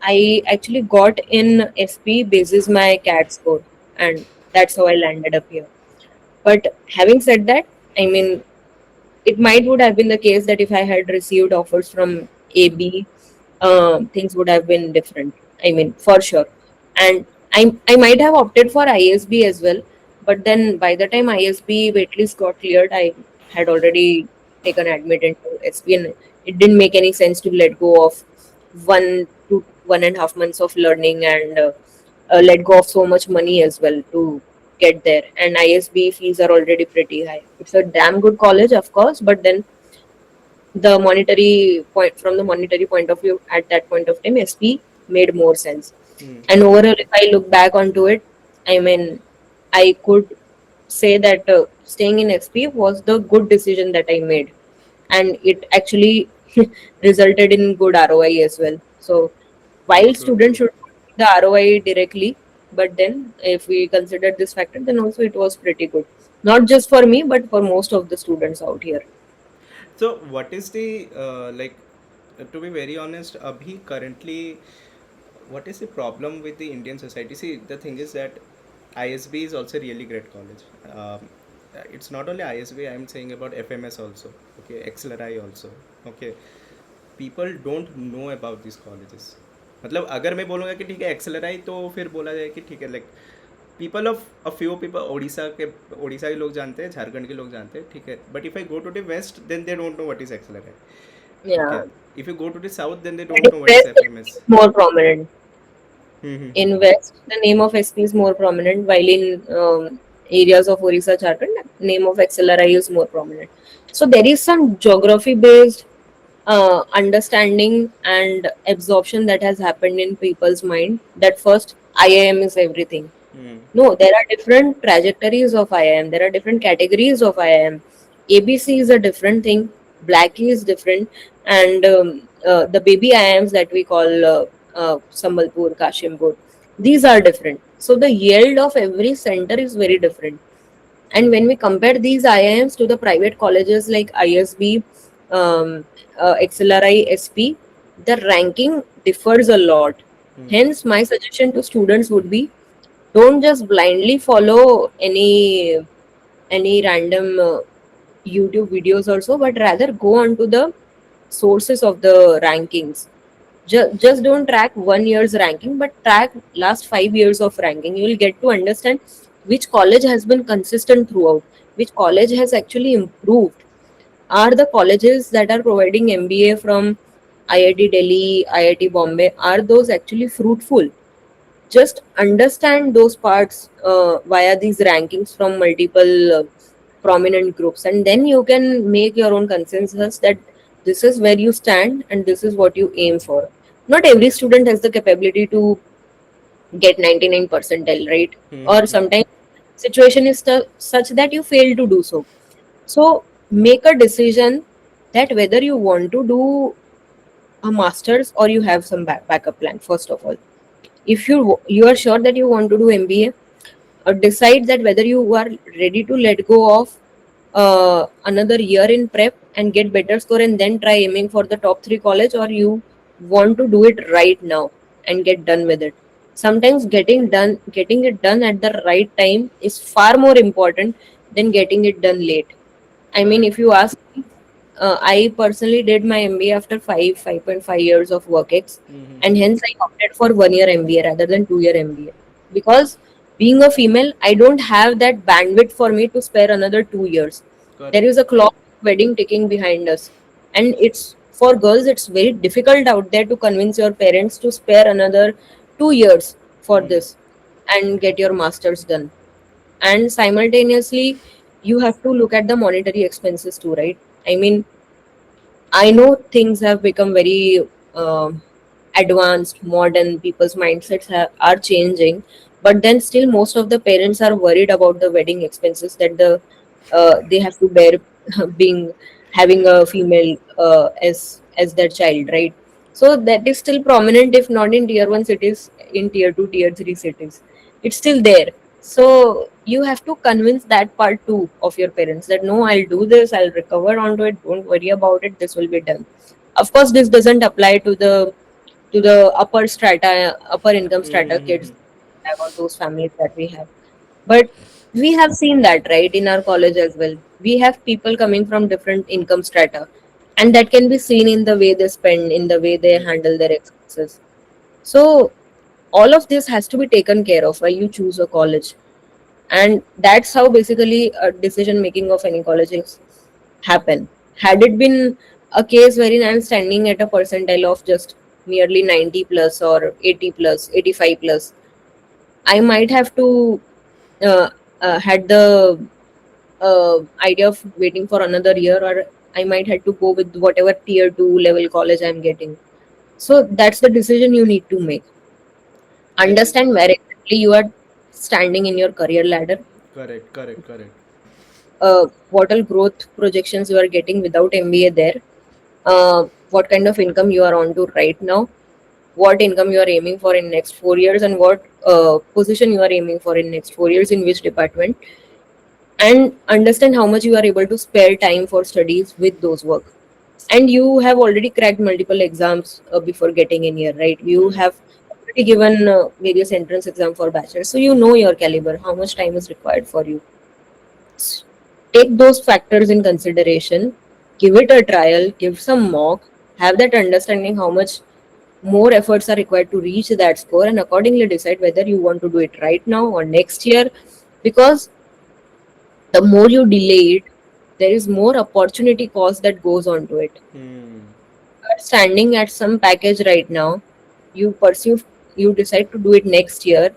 S2: I actually got in SP basis my CAT score, and that's how I landed up here. But having said that, I mean, it might would have been the case that if I had received offers from AB, things would have been different. I mean, for sure. And I might have opted for ISB as well, but then by the time ISB waitlist got cleared, I had already taken admit into SP, and it didn't make any sense to let go of 1 to 1.5 months of learning and let go of so much money as well to get there. And ISB fees are already pretty high. It's a damn good college, of course, but then from the monetary point of view, at that point of time, SP made more sense.
S1: Hmm.
S2: And overall, if I look back onto it, I mean, I could say that staying in SP was the good decision that I made, and it actually resulted in good ROI as well. So
S1: True,
S2: while
S1: true,
S2: students
S1: true.
S2: should see the ROI directly, but then if we consider this factor, then also it was pretty good. Not just for me, but for most of the students out here.
S1: So what is the to be very honest, abhi currently, what is the problem with the Indian society? See, the thing is that ISB is also a really great college. It's not only ISB, I'm saying about FMS also, okay, XLRI also, okay. People don't know about these colleges. मतलब अगर मैं बोलूँगा कि ठीक है एक्सेलराई, तो फिर बोला जाए कि ठीक है, like people of a few people, Orissa के लोग जानते हैं, झारखंड के लोग जानते हैं, ठीक है, but if I go to the west then they don't know what is Excel right. Okay,
S2: Yeah.
S1: if you go to the south then they
S2: But
S1: don't
S2: in
S1: know what is
S2: West,
S1: FMS.
S2: it's more prominent.
S1: Mm-hmm.
S2: In West, the name of SP is more prominent, while in areas of Orissa, Jharkhand, name of XLRI is more prominent. So there is some geography-based understanding and absorption that has happened in people's mind that first IIM is everything.
S1: Mm.
S2: No, there are different trajectories of IIM. There are different categories of IIM. ABC is a different thing. Blackie is different, and the baby IIMs that we call Sambalpur, Kashimpur, these are different. So the yield of every center is very different. And when we compare these IIMs to the private colleges like ISB, XLRI, SP, the ranking differs a lot.
S1: Mm.
S2: Hence, my suggestion to students would be don't just blindly follow any random YouTube videos also, but rather go on to the sources of the rankings. Just don't track 1 year's ranking, but track last 5 years of ranking. You will get to understand which college has been consistent throughout, which college has actually improved. Are the colleges that are providing MBA from IIT Delhi, IIT Bombay, are those actually fruitful? Just understand those parts via these rankings from multiple prominent groups, and then you can make your own consensus that this is where you stand and this is what you aim for. Not every student has the capability to get 99 percentile, right? Or
S1: Mm-hmm.
S2: sometimes situation is such that you fail to do so. So make a decision that whether you want to do a master's or you have some backup plan. First of all, if you are sure that you want to do MBA, decide that whether you are ready to let go of another year in prep and get better score and then try aiming for the top 3 college, or you want to do it right now and get done with it. Sometimes getting it done at the right time is far more important than getting it done late. I mean,
S1: Correct.
S2: if you ask me, I personally did my MBA after 5.5 years of work ex, and
S1: Mm-hmm.
S2: hence I opted for 1 year MBA rather than 2 year MBA. Because being a female, I don't have that bandwidth for me to spare another 2 years. There
S1: Correct.
S2: is a clock of wedding ticking behind us, and it's for girls. It's very difficult out there to convince your parents to spare another 2 years for
S1: Mm.
S2: this and get your masters done. And simultaneously, you have to look at the monetary expenses too, right? I mean, I know things have become very advanced, modern. People's mindsets are changing, but then still, most of the parents are worried about the wedding expenses that they have to bear being having a female as their child, right? So that is still prominent, if not in tier one cities, in tier two, tier three cities. It's still there. So you have to convince that part too of your parents that no, I'll do this, I'll recover onto it, don't worry about it, this will be done. Of course, this doesn't apply to the upper strata, upper income strata
S1: Mm-hmm.
S2: kids have, or those families that we have. But we have seen that, right, in our college as well. We have people coming from different income strata, and that can be seen in the way they spend, in the way they
S1: Yes.
S2: handle their expenses. So all of this has to be taken care of while you choose a college, and that's how basically a decision making of any colleges happen. Had it been a case wherein I'm standing at a percentile of just nearly 90 plus or 80 plus 85 plus, I might have to uh, had the idea of waiting for another year, or I might have to go with whatever tier 2 level college I'm getting. So that's the decision you need to make.
S1: I think
S2: Understand where exactly you are standing in your career ladder,
S1: correct, correct, correct.
S2: what all growth projections you are getting without MBA there, what kind of income you are on to right now, what income you are aiming for in next 4 years, and what position you are aiming for in next 4 years in which department, and understand how much you are able to spare time for studies with those work. And you have already cracked multiple exams before getting in here, right? You
S1: Correct.
S2: have already given various entrance exam for bachelor, so you know your caliber, how much time is required for you. Take those factors in consideration, give it a trial, give some mock, have that understanding how much more efforts are required to reach that score, and accordingly decide whether you want to do it right now or next year. Because the more you delay it, there is more opportunity cost that goes on to it.
S1: Hmm.
S2: You are standing at some package right now, you pursue, you decide to do it next year.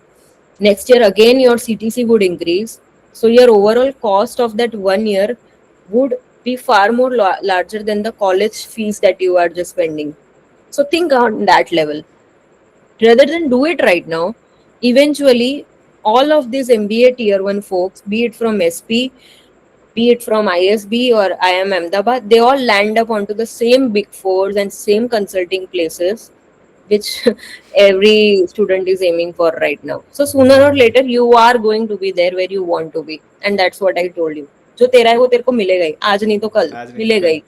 S2: Next year again your CTC would increase, so your overall cost of that 1 year would be far more larger than the college fees that you are just spending. So think on that level rather than do it right now. Eventually, all of these MBA tier 1 folks, be it from SP, be it from ISB or IIM Ahmedabad, they all land up onto the same big fours and same consulting places, which every student is aiming for right now. So sooner or later, you are going to be there where you want to be, and that's what I told you. जो तेरा है वो तेरे को मिलेगा ही, आज नहीं तो कल
S1: आज नहीं तो
S2: मिलेगा
S1: कल.
S2: ही.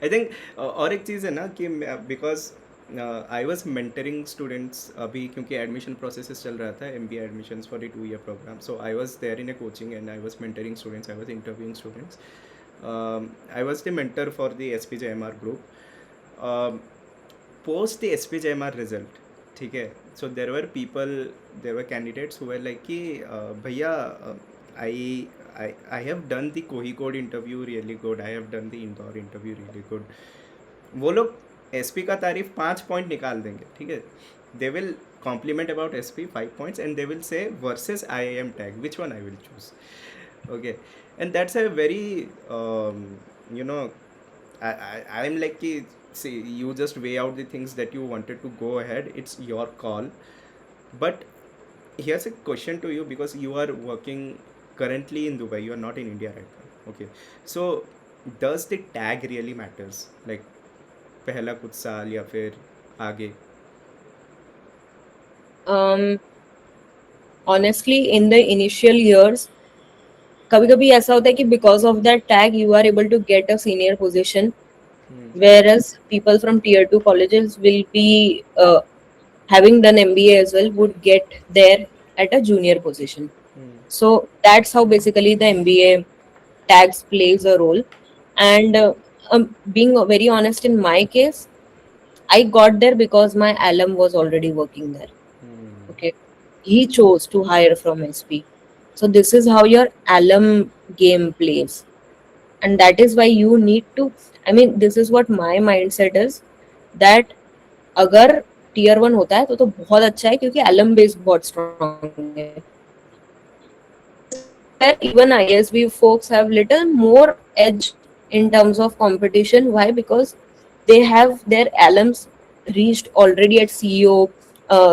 S1: आई थिंक और एक चीज़ है ना कि because I was mentoring students अभी, क्योंकि एडमिशन प्रोसेस चल रहा था M B admissions for a 2 year program. So I was there in a coaching and I was mentoring students, I was interviewing students. I was the mentor for the SPJMR group. Post the SPJMR result, ठीक है. So there were candidates who were like कि भैया, I I have done the Kohicode interview really good. I have done the Indore interview really good. वो लोग SP का तारीफ 5 point निकाल देंगे, ठीक है. They will compliment about SP 5 points and they will say versus IIM tag, which one I will choose. Okay. And that's a very you know, I'm like see, you just weigh out the things that you wanted to go ahead, it's your call. But here's a question to you, because you are working currently in Dubai, you are not in India right now. Okay. So does the tag really matters, like पहला कुछ साल या फिर आगे?
S2: Um, honestly in the initial years कभी कभी ऐसा होता है कि because of that tag you are able to get a senior position, whereas people from tier 2 colleges will be having done MBA as well would get there at a junior position. So that's how basically the MBA tags plays a role. And being very honest, in my case, I got there because my alum was already working there. Okay, he chose to hire from SP. So this is how your alum game plays, and that is why you need to. I mean, this is what my mindset is, that अगर tier 1 होता है तो बहुत अच्छा है क्योंकि alum base बहुत strong है. This is where even ISB folks have little more edge in terms of competition. Why? Because they have their alums reached already at CEO,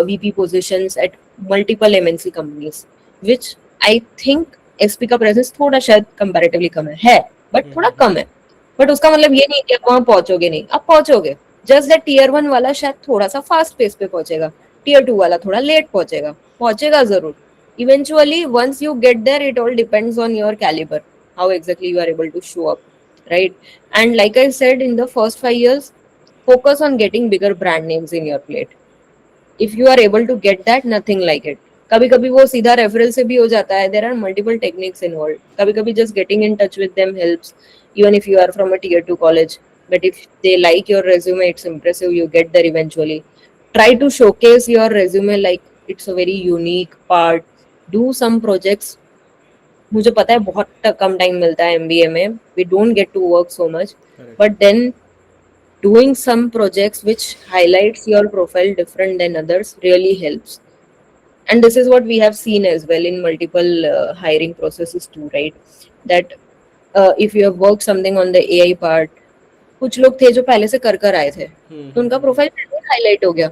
S2: VP positions at multiple MNC companies, which I think SP का presence थोड़ा शायद comparatively कम है but थोड़ा कम है. But उसका मतलब ये नहीं कि आप वहां पहुंचोगे नहीं, आप पहुंचोगे. जस्ट दैट टीयर 1 वाला शायद थोड़ा सा फास्ट पेस पे पहुंचेगा, टीयर 2 वाला थोड़ा लेट पहुंचेगा, पहुंचेगा जरूर. Eventually, once you get there, it all depends on your caliber, how exactly you are able to show up, right? And like I said, in the first 5 years, focus on getting bigger brand names in your plate. If you are able to get that, nothing like it. कभी कभी वो सीधा referral से भी हो जाता है. There are multiple techniques involved. कभी कभी just getting in touch with them helps, even if you are from a tier 2 college. But if they like your resume, it's impressive, you get there eventually. Try to showcase your resume like it's a very unique part. Do some projects. मुझे पता है बहुत कम time मिलता है MBA में. We don't get to work so much.
S1: Correct.
S2: But then doing some projects which highlights your profile different than others really helps. And this is what we have seen as well in multiple hiring processes too, right? That if you have worked something on the AI part, कुछ लोग थे जो पहले से कर आए थे तो उनका प्रोफाइल हाईलाइट हो गया.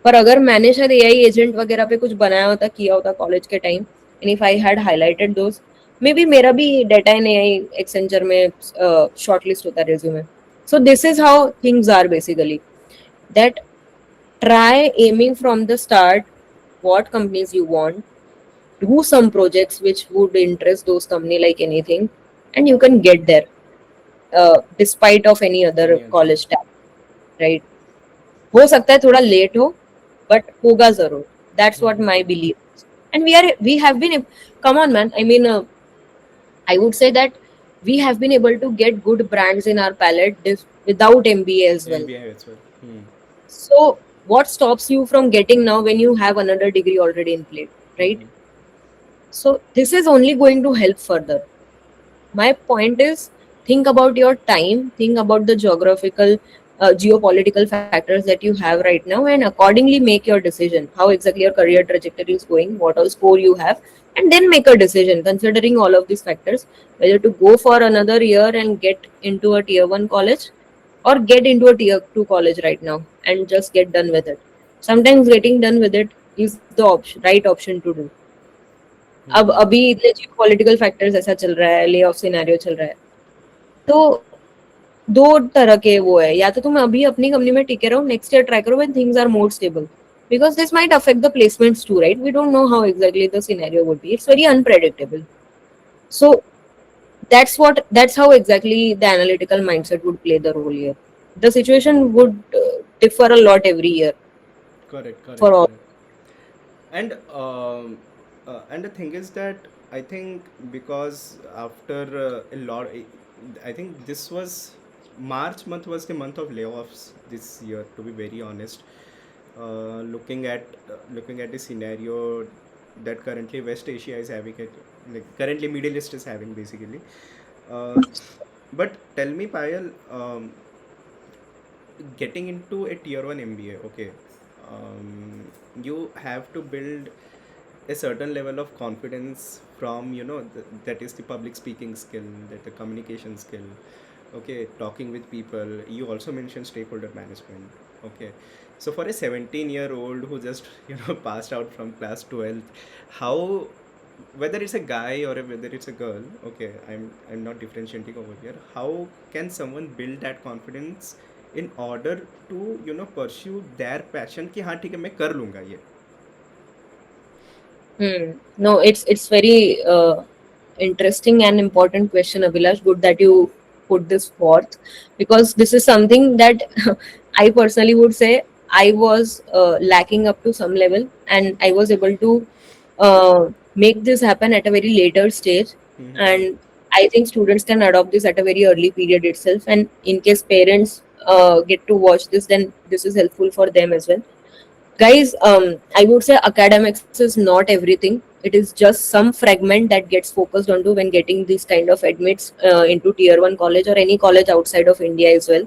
S2: पर अगर मैंने शायद AI एजेंट वगैरह पे कुछ बनाया होता, किया होता कॉलेज के time, and if I had highlighted those, maybe मेरा भी डेटा इन AI एक्सेंचर में शॉर्टलिस्ट होता resume. So this is how things are basically, that try aiming from the start what companies you want, do some projects which would interest those company like anything, and you can get there despite of any other
S1: Any other.
S2: college tag, right? हो सकता है थोड़ा late हो but होगा जरूर. That's what my belief is. And we have been, come on man, I mean I would say that we have been able to get good brands in our palette without MBA as well.
S1: MBA as well.
S2: So what stops you from getting now when you have another degree already in play, right? So this is only going to help further. My point is, think about your time, think about the geographical, geopolitical factors that you have right now, and accordingly make your decision. How exactly your career trajectory is going, what all score you have, and then make a decision considering all of these factors, whether to go for another year and get into a tier 1 college or get into a tier 2 college right now and just get done with it. Sometimes getting done with it is the right option to do. अब अभी इतने geopolitical factors ऐसा चल रहा है, lay off scenario चल रहा है, तो दो तरह के वो है, या तो तुम अभी अपनी कंपनी में टिके रहो, नेक्स्ट ईयर ट्राई करो when things are more stable, because this might affect the placements too, right? We don't know how exactly the scenario would be. It's very unpredictable. So that's how exactly the analytical mindset would play the role here. The situation would differ a lot every year.
S1: Correct.
S2: For all.
S1: And the thing is that I think because after a lot, I think this was March month was the month of layoffs this year. To be very honest, looking at the scenario that currently West Asia is having, like currently Middle East is having basically. Uh, but tell me, Payal, getting into a tier 1 MBA, okay, you have to build a certain level of confidence from, that is the public speaking skill, that the communication skill, okay, talking with people. You also mentioned stakeholder management, okay. So for a 17-year-old who just, passed out from class 12th, how, whether it's a guy or whether it's a girl, okay, I'm not differentiating over here, how can someone build that confidence in order to pursue their passion कि हाँ ठीक है मैं कर लूँगा ये.
S2: No, it's very interesting and important question, Abhilash. Good that you put this forth, because this is something that I personally would say I was lacking up to some level, and I was able to make this happen at a very later stage. And I think students can adopt this at a very early period itself. And in case parents get to watch this, then this is helpful for them as well. Guys, I would say academics is not everything. It is just some fragment that gets focused onto when getting these kind of admits into tier 1 college or any college outside of India as well.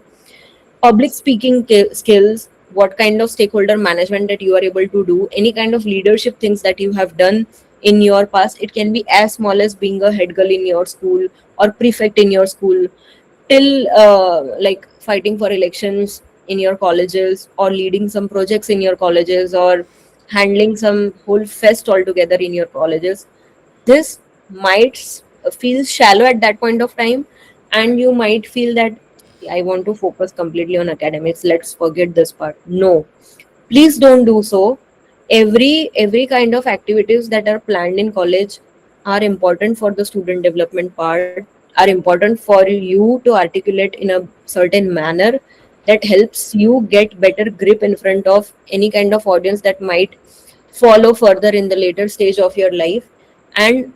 S2: Public speaking skills, what kind of stakeholder management that you are able to do, any kind of leadership things that you have done in your past. It can be as small as being a head girl in your school or prefect in your school, till like fighting for elections in your colleges, or leading some projects in your colleges, or handling some whole fest altogether in your colleges. This might feel shallow at that point of time, and you might feel that I want to focus completely on academics, let's forget this part. No, please don't do so. Every kind of activities that are planned in college are important for the student development part, are important for you to articulate in a certain manner that helps you get better grip in front of any kind of audience that might follow further in the later stage of your life. And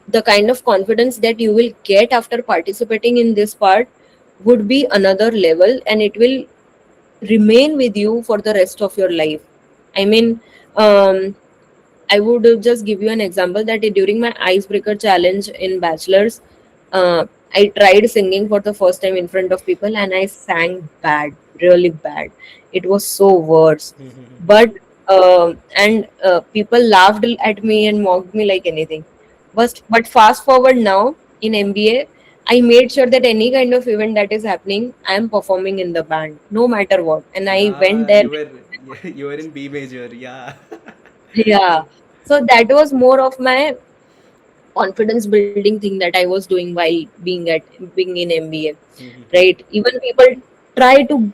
S2: the kind of confidence that you will get after participating in this part would be another level, and it will remain with you for the rest of your life. I mean, um, I would just give you an example that during my icebreaker challenge in bachelor's, I tried singing for the first time in front of people, and I sang bad, really bad. It was so worse. But and people laughed at me and mocked me like anything. But fast forward now in MBA, I made sure that any kind of event that is happening, I am performing in the band, no matter what. And I went
S1: Yeah,
S2: there.
S1: you were in B major. Yeah.
S2: Yeah. So that was more of my confidence building thing that I was doing while being in MBA, right? Even people try to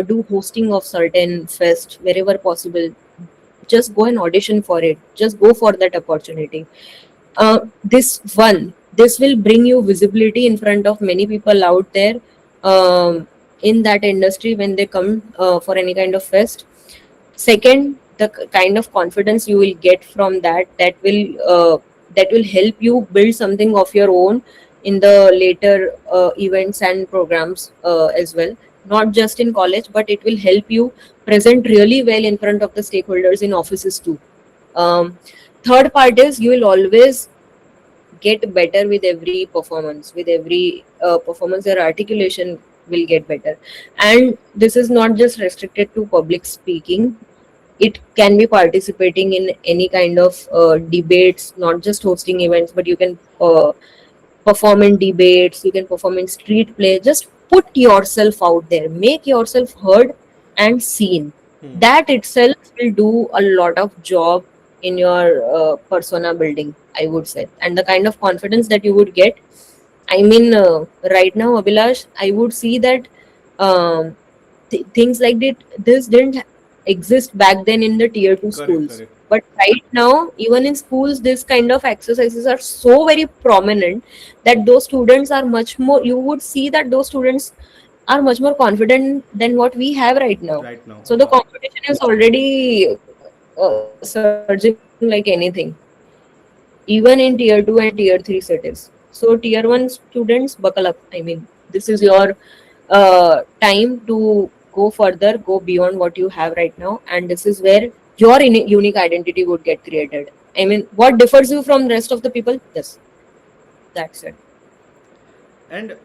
S2: do hosting of certain fest wherever possible. Just go and audition for it. Just go for that opportunity. This will bring you visibility in front of many people out there in that industry when they come for any kind of fest. Second, the kind of confidence you will get from that will help you build something of your own in the later events and programs as well, not just in college, but it will help you present really well in front of the stakeholders in offices too. um, Third part is you will always get better with every performance. With every performance, your articulation will get better. And this is not just restricted to public speaking. It can be participating in any kind of debates, not just hosting events, but you can perform in debates, you can perform in street play. Just put yourself out there, make yourself heard and seen. That itself will do a lot of job in your persona building, I would say. And the kind of confidence that you would get, I mean, right now, Abhilash, I would see that um, things like this didn't exist back then in the tier 2
S1: Correct,
S2: schools.
S1: correct.
S2: But right now, even in schools, this kind of exercises are so very prominent that those students are much more, you would see that those students are much more confident than what we have right now.
S1: Right now.
S2: So the competition is already surging like anything, even in tier 2 and tier 3 cities. So tier 1 students, buckle up. I mean, this is your time to go further, go beyond what you have right now, and this is where your unique identity would get created. I mean, what differs you from the rest of the people? This. That's it.
S1: And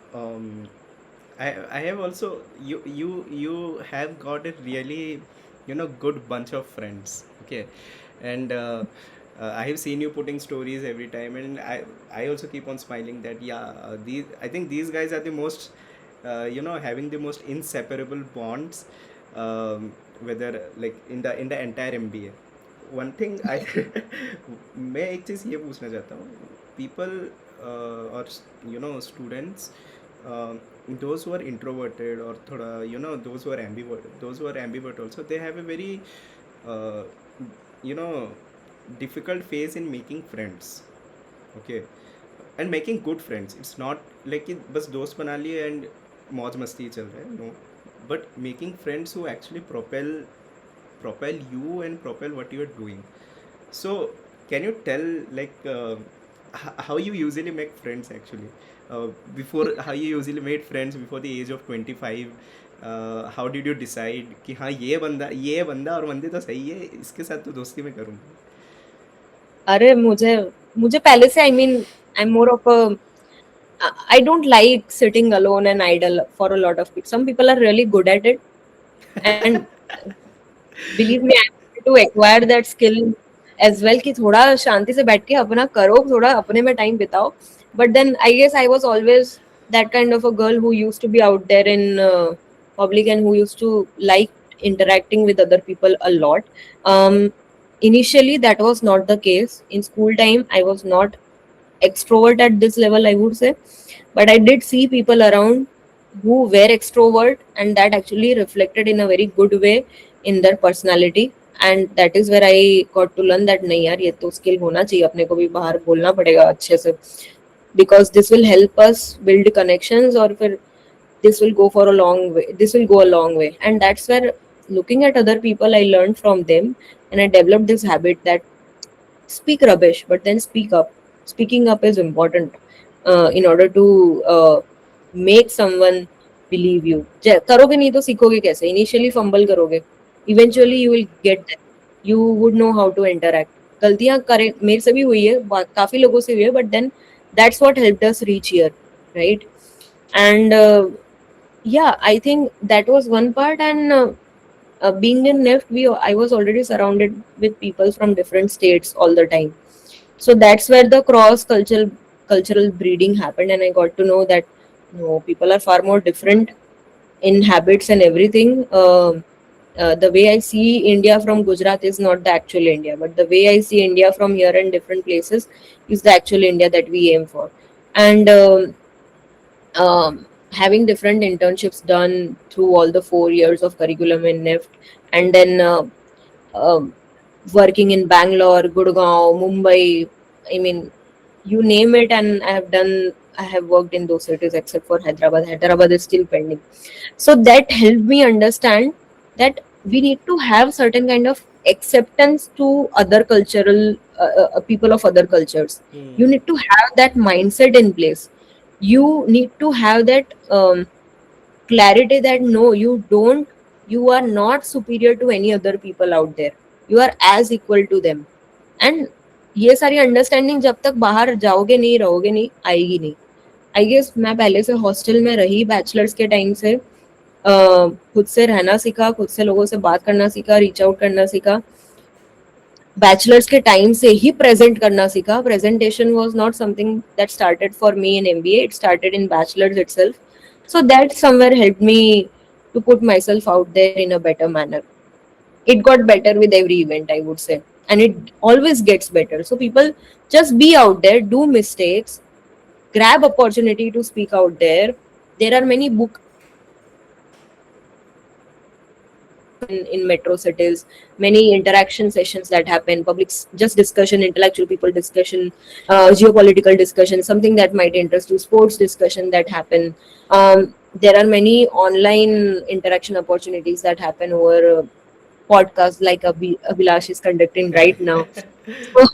S1: I have also, you have got a really, good bunch of friends. Okay. And I have seen you putting stories every time, and I also keep on smiling that, yeah, these, I think these guys are the most, having the most inseparable bonds, whether like in the entire MBA. One thing I मैं एक चीज़ ये पूछना चाहता हूँ, people और students, those who are introverted or थोड़ा those who are ambivert also, they have a very uh, you know difficult phase in making friends. Okay, and making good friends. It's not like कि बस दोस्त बना लिए and मौज मस्ती चल रहा है. No, but making friends who actually propel you and propel what you are doing. So can you tell like how you usually make friends actually? Before, how you usually made friends before the age of 25? How did you decide कि हाँ ये बंदा और बंदे तो सही है, इसके साथ तो दोस्ती में करूँगा?
S2: अरे मुझे मुझे पहले से, I mean, I am more of a, I don't like sitting alone and idle for a lot of people. Some people are really good at it, and believe me, I wanted to acquire that skill as well. कि थोड़ा शांति से बैठ के अपना करो, थोड़ा अपने में time बिताओ. But then I guess I was always that kind of a girl who used to be out there in public and who used to like interacting with other people a lot. Um, Initially, that was not the case. In school time, I was not extrovert at this level, I would say, but I did see people around who were extrovert, and that actually reflected in a very good way in their personality. And that is where I got to learn that नहीं यार, ये तो skill होना चाहिए, अपने को भी बाहर बोलना पड़ेगा अच्छे से, because this will help us build connections, or फिर this will go for a long way, this will go a long way. And that's where, looking at other people, I learned from them, and I developed this habit that speak rubbish, but then speak up. Speaking up is important in order to make someone believe you. करोगे नहीं तो सीखोगे कैसे? Initially fumble करोगे, eventually you will get there. You would know how to interact. गलतियां करे, मेरे से भी हुई है, काफी लोगों से हुई है, but then that's what helped us reach here, right? And yeah, I think that was one part. And being in NIFT, I was already surrounded with people from different states all the time. So that's where the cross cultural breeding happened, and I got to know that no, people are far more different in habits and everything. The way I see India from Gujarat is not the actual India, but the way I see India from here and different places is the actual India that we aim for. And having different internships done through all the 4 years of curriculum in NIFT, and then um working in Bangalore, Gurgaon, Mumbai, I mean, you name it, and I have worked in those cities except for Hyderabad. Hyderabad is still pending. So that helped me understand that we need to have certain kind of acceptance to other cultural people of other cultures. You
S1: Hmm.
S2: need to have that mindset in place. You need to have that clarity that no, you are not superior to any other people out there. You are as equal to them. And ये सारी understanding जब तक बाहर जाओगे नहीं, रहोगे नहीं, आएगी नहीं. आई गेस मैं पहले से हॉस्टल में रही, बैचलर्स के टाइम से खुद से रहना सीखा, खुद से लोगों से बात करना सीखा, रीच आउट करना सीखा. बैचलर्स के टाइम से ही प्रेजेंट करना सीखा. Presentation was not something that started for me in MBA, it started in bachelors itself. So that somewhere helped me to put myself out there in a better manner. It got better with every event, I would say, and it always gets better. So people, just be out there, do mistakes, grab opportunity to speak out there. There are many books in metro cities, many interaction sessions that happen, just discussion, intellectual people discussion, geopolitical discussion, something that might interest you, sports discussion that happen. There are many online interaction opportunities that happen over podcasts like Abhilash is conducting right now. So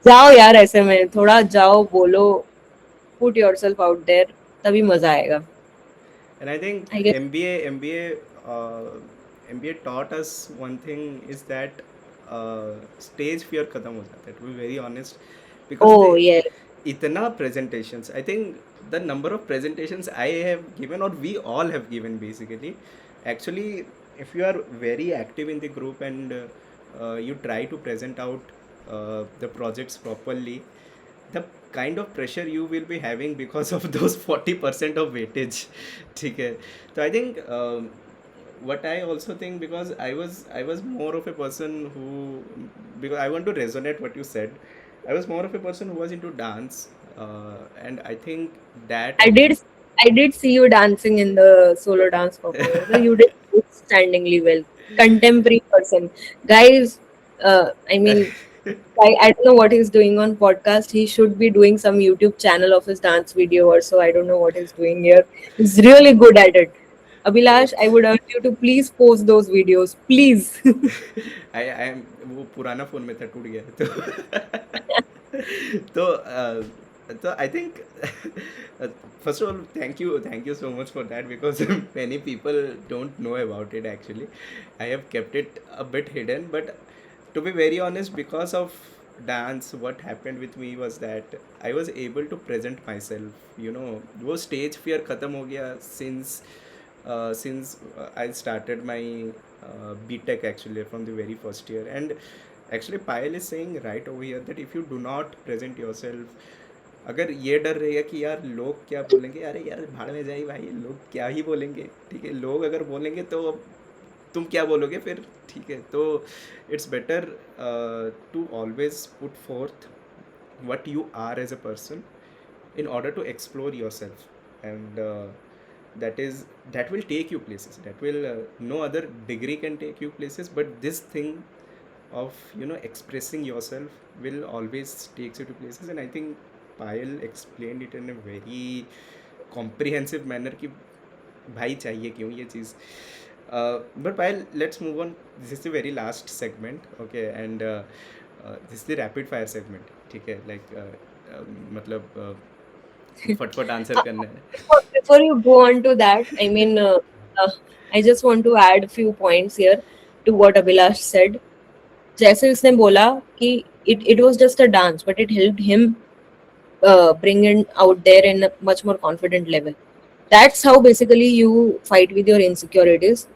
S2: जाओ यार, ऐसे में थोड़ा जाओ, बोलो, put yourself out there, तभी मजा आएगा.
S1: And I think
S2: I guess.
S1: MBA taught us one thing is that stage fear खत्म हो जाता है, to be very honest, because
S2: Oh
S1: they
S2: yeah.
S1: इतना presentations, I think the number of presentations I have given, or we all have given basically, actually, if you are very active in the group and you try to present out the projects properly, the kind of pressure you will be having because of those 40% of weightage. ठीक है. So I think what I also think, because I was more of a person who, because I want to resonate what you said, I was more of a person who was into dance, and I think that
S2: I
S1: also.
S2: did I did see you dancing in the solo dance performance. So you did outstandingly well. Contemporary person. Guys, I mean, I don't know what he's doing on podcast. He should be doing some YouTube channel of his dance video or so. I don't know what he's doing here. He's really good at it.
S1: Oh,
S2: Abhilash, I would urge you to please post those videos. Please.
S1: I am वो पुराना phone में था, टूट गया है तो तो I think first of all thank you so much for that because many people don't know about it actually. I have kept it a bit hidden, but to be very honest, because of dance, what happened with me was that I was able to present myself, you know. वो stage fear खत्म हो गया since I started my BTech actually from the very first year. And actually Payal is saying right over here that if you do not present yourself, अगर ये डर रहेगा कि यार लोग क्या बोलेंगे, अरे यार भाड़ में जाए भाई, लोग क्या ही बोलेंगे, ठीक है, लोग अगर बोलेंगे तो तुम क्या बोलोगे फिर, ठीक है. तो it's better to always put forth what you are as a person in order to explore yourself. And that will take you places, that will no other degree can take you places, but this thing of, you know, expressing yourself will always takes you to places. And I think Payal explained it in a very comprehensive manner कि भाई चाहिए क्यों ये चीज़. But Payal, let's move on. This is the very last segment, okay? And this is the rapid fire segment, ठीक है, like मतलब फटफट answer करना है.
S2: Before you go on to that, I mean, uh, I just want to add few points here to what Abhilash said. जैसे उसने बोला कि it was just a dance, but it helped him bring it out there in a much more confident level. That's how basically you fight with your insecurities.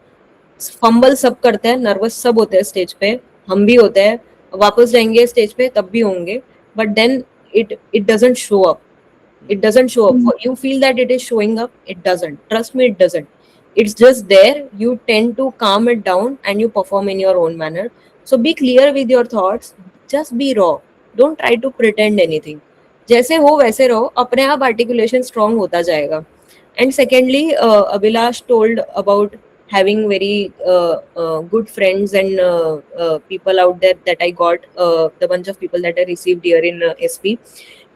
S2: Fumble सब करते हैं, nervous सब होते हैं स्टेज पे, हम भी होते हैं, वापस जाएंगे स्टेज पे तब भी होंगे, but then it doesn't show up. It doesn't show up. You feel that it is showing up. It doesn't. Trust me, it doesn't. It's just there. You tend to calm it down and you perform in your own manner. So be clear with your thoughts. Just be raw. Don't try to pretend anything. जैसे हो वैसे रहो, अपने आप articulation strong होता जाएगा. And secondly, Abhilash told about having very good friends and people out there that I got, the bunch of people that I received here in SP.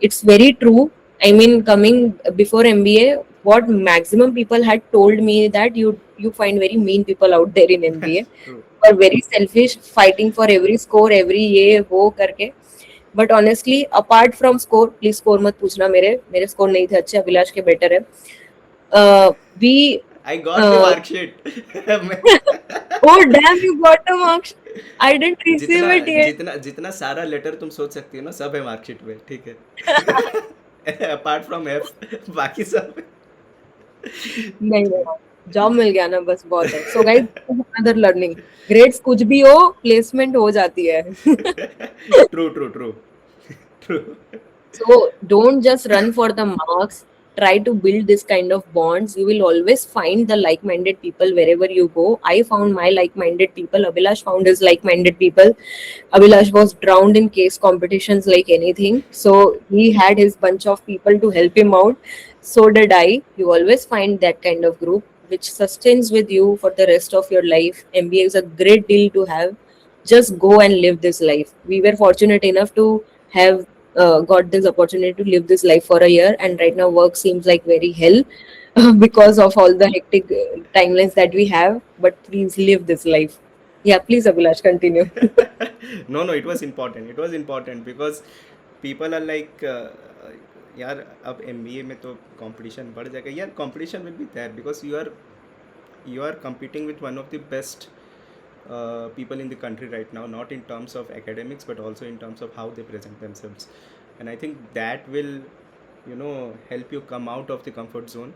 S2: It's very true. I mean, coming before MBA, what maximum people had told me that you find very mean people out there in MBA,
S1: True.
S2: who are very selfish, fighting for every score, every ये वो करके. But honestly, apart from score, please score मत पूछना, मेरे score नहीं थे अच्छे, अभिलाष के better है. We
S1: I got the mark sheet.
S2: oh damn, you got a mark. I didn't receive
S1: जितना
S2: it yet.
S1: जितना जितना सारा लेटर तुम सोच सकती हो ना, सब है मार्कशीट में, ठीक है. अपार्ट फ्रॉम एफ, बाकी सब.
S2: नहीं नहीं, जॉब मिल गया ना, बस बहुत है. So guys, another learning, grades कुछ भी हो, प्लेसमेंट हो जाती है.
S1: True true true true.
S2: So don't just run for the marks. Try to build this kind of bonds. You will always find the like-minded people wherever you go. I found my like-minded people. Abhilash found his like-minded people. Abhilash was drowned in case competitions like anything. So he had his bunch of people to help him out. So did I. You always find that kind of group which sustains with you for the rest of your life. MBA is a great deal to have. Just go and live this life. We were fortunate enough to have got this opportunity to live this life for a year, and right now work seems like very hell because of all the hectic timelines that we have. But please live this life. Yeah, please, Abhilash, continue.
S1: No, it was important because people are like यार अब MBA में तो competition बढ़ जाएगा यार. Competition will be there because you are competing with one of the best people in the country right now, not in terms of academics but also in terms of how they present themselves. And I think that will, you know, help you come out of the comfort zone,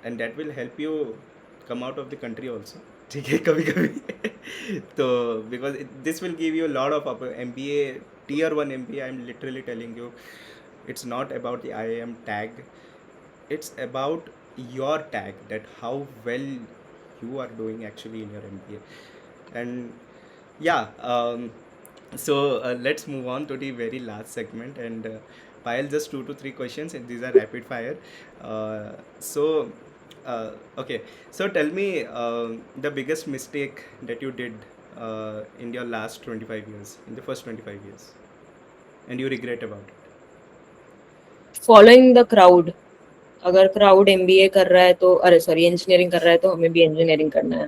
S1: and that will help you come out of the country also. ठीक है, कभी कभी तो because this will give you a lot of MBA, tier 1 MBA. I'm literally telling you, it's not about the IIM tag, it's about your tag, that how well you are doing actually in your MBA. And yeah, so let's move on to the very last segment. And Payal, just 2 to 3 questions, and these are rapid fire. Okay, so tell me the biggest mistake that you did in your last 25 years, in the first 25 years, and you regret about it?
S2: Following the crowd. अगर crowd MBA कर रहा है तो, अरे sorry, engineering कर रहा है तो हमें भी इंजीनियरिंग करना है.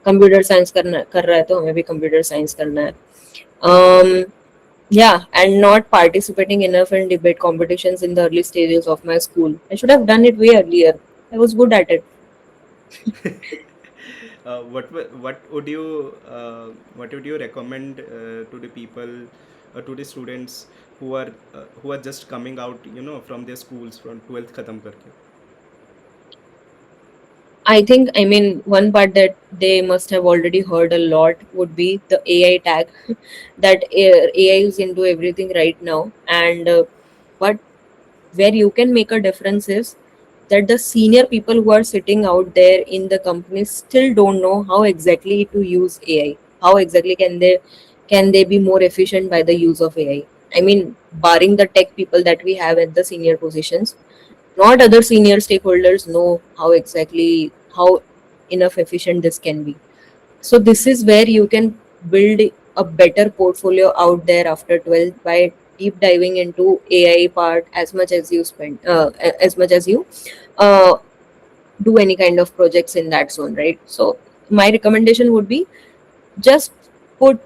S2: कंप्यूटर साइंस करना कर रहा है तो हमें भी कंप्यूटर साइंस करना है. um yeah, and not participating enough in debate competitions in the early stages of my school. I should have done it way earlier. I was good at it.
S1: What would you recommend to the people, to the students who are just coming out, from their schools, from 12th khatam karke?
S2: I think, I mean, one part that they must have already heard a lot would be the AI tag that AI is into everything right now. And but where you can make a difference is that the senior people who are sitting out there in the companies still don't know how exactly to use AI. How exactly can they be more efficient by the use of AI? I mean, barring the tech people that we have at the senior positions, not other senior stakeholders know how enough efficient this can be. So this is where you can build a better portfolio out there after 12th by deep diving into AI part as much as you spend, as much as you uh, do any kind of projects in that zone, right? So my recommendation would be just put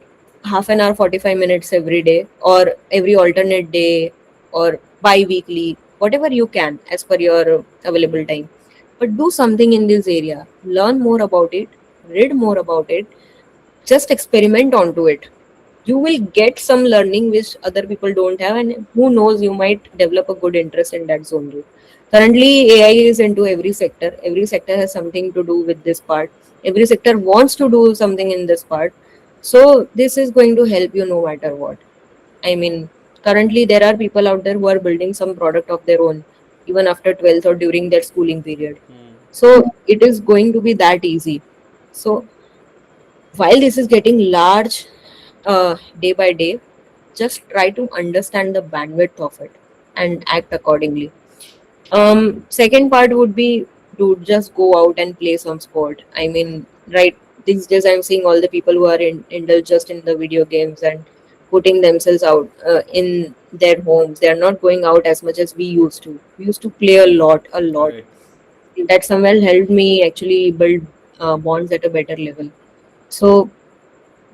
S2: half an hour, 45 minutes every day, or every alternate day, or bi-weekly, whatever you can as per your available time. But do something in this area, learn more about it, read more about it, just experiment onto it. You will get some learning which other people don't have, and who knows, you might develop a good interest in that zone too. Currently AI is into every sector has something to do with this part, every sector wants to do something in this part. So this is going to help you no matter what. I mean, currently there are people out there who are building some product of their own even after 12th or during their schooling period. So it is going to be that easy. So while this is getting large day by day, just try to understand the bandwidth of it and act accordingly. Second part would be to just go out and play some sport. I mean, right, these days I'm seeing all the people who are indulged just in the video games and putting themselves out in their homes. They are not going out as much as we used to. We used to play a lot, a lot.
S1: Right.
S2: That somewhere helped me actually build bonds at a better level. So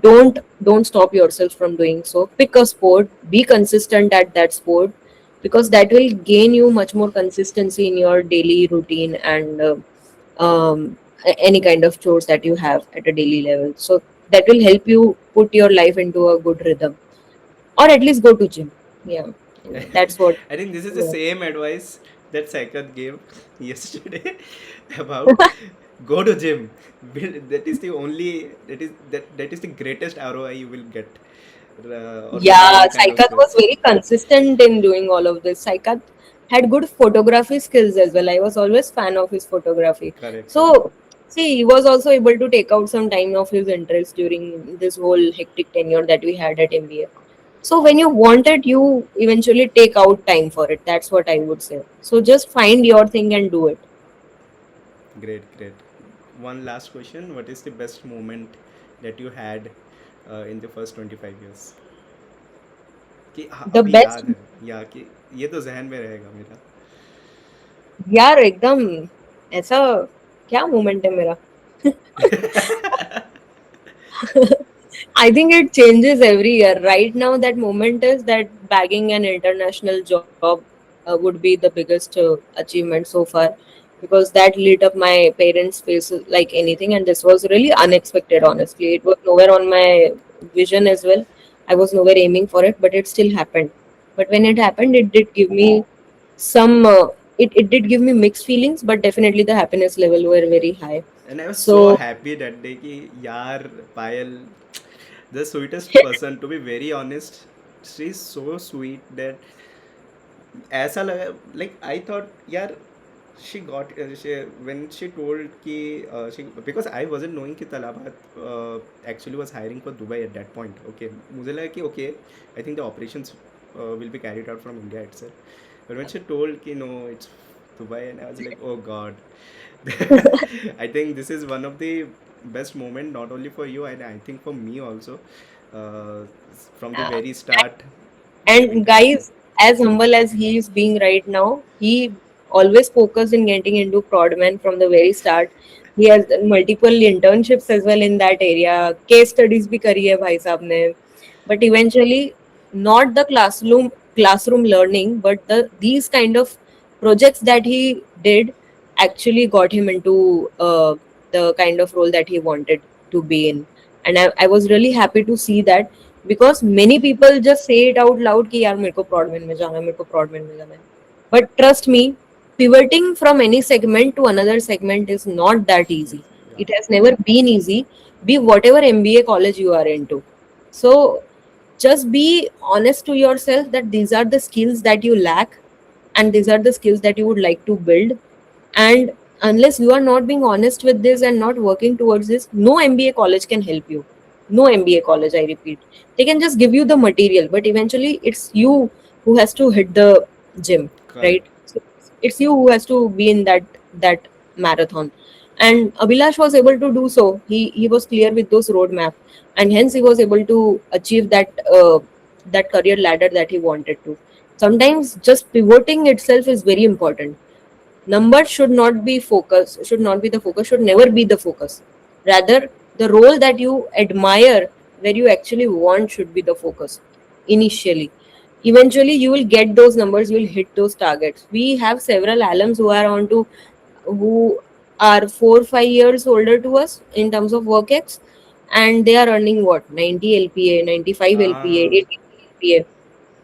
S2: don't stop yourself from doing so. Pick a sport, be consistent at that sport, because that will gain you much more consistency in your daily routine and any kind of chores that you have at a daily level. So that will help you put your life into a good rhythm, or at least go to gym. Yeah, that's what.
S1: I think this is the
S2: Yeah.
S1: same advice that Saikat gave yesterday about go to gym. That is the only that is the greatest ROI you will get, or
S2: Yeah,
S1: whatever kind of
S2: Saikat
S1: skill.
S2: was very consistent in doing all of this. Saikat had good photography skills as well. I was always fan of his photography.
S1: Correct, correct.
S2: So, see, he was also able to take out some time of his interest during this whole hectic tenure that we had at MBA. So, when you want it, you eventually take out time for it. That's what I would say. So, just find your thing and do it.
S1: Great, great. One last question. What is the best moment that you had in the first 25 years? कि हाँ,
S2: The
S1: अभी
S2: best,
S1: याद है या कि ये तो जहन में रहेगा मेरा.
S2: यार एकदम ऐसा क्या मोमेंट है मेरा. I think it changes every year. Right now, that moment is that bagging an international job would be the biggest achievement so far, because that lit up my parents' faces like anything. And this was really unexpected, honestly. It was nowhere on my vision as well. I was nowhere aiming for it, but it still happened. But when it happened, it did give me some, it did give me mixed feelings, but definitely the happiness level were very high.
S1: And I was so
S2: So,
S1: happy that day कि यार पायल, the sweetest person, to be very honest, she is so sweet that ऐसा लगा, like I thought यार when she told कि because I wasn't knowing कि Talabat actually was hiring for Dubai at that point. Okay, मुझे लगा कि okay, I think the operations will be carried out from India itself. But when she told कि no, it's Dubai, and I was like, oh God. I think this is one of the best moment, not only for you and I think for me also. uh, from the
S2: Yeah.
S1: very start,
S2: And
S1: everything.
S2: guys, as humble as he is being right now, he always focused in getting into Prodman from the very start. He has done multiple internships as well in that area. Case studies bhi kari hai bhai saab ne. But eventually, not the classroom learning, but these kind of projects that he did actually got him into the kind of role that he wanted to be in. And I was really happy to see that, because many people just say it out loud कि यार मेरे को प्रॉडमेन में जाना है, मेरे को प्रॉडमेन में जाना है. But trust me, pivoting from any segment to another segment is not that easy.
S1: Yeah,
S2: It has never been easy, be whatever MBA college you are into. So just be honest to yourself that these are the skills that you lack, and these are the skills that you would like to build. And unless you are not being honest with this and not working towards this, no MBA college can help you. No MBA college, I repeat. They can just give you the material, but eventually it's you who has to hit the gym,
S1: correct.
S2: right? So it's you who has to be in that marathon. And Abhilash was able to do so. He was clear with those roadmap, and hence he was able to achieve that career ladder that he wanted to. Sometimes just pivoting itself is very important. Numbers should not be the focus, should never be the focus. Rather, the role that you admire, where you actually want, should be the focus initially. Eventually you will get those numbers, you will hit those targets. We have several alums who are 4 5 years older to us in terms of work ex, and they are earning what, 90 LPA, 95 LPA,
S1: uh,
S2: 80 LPA.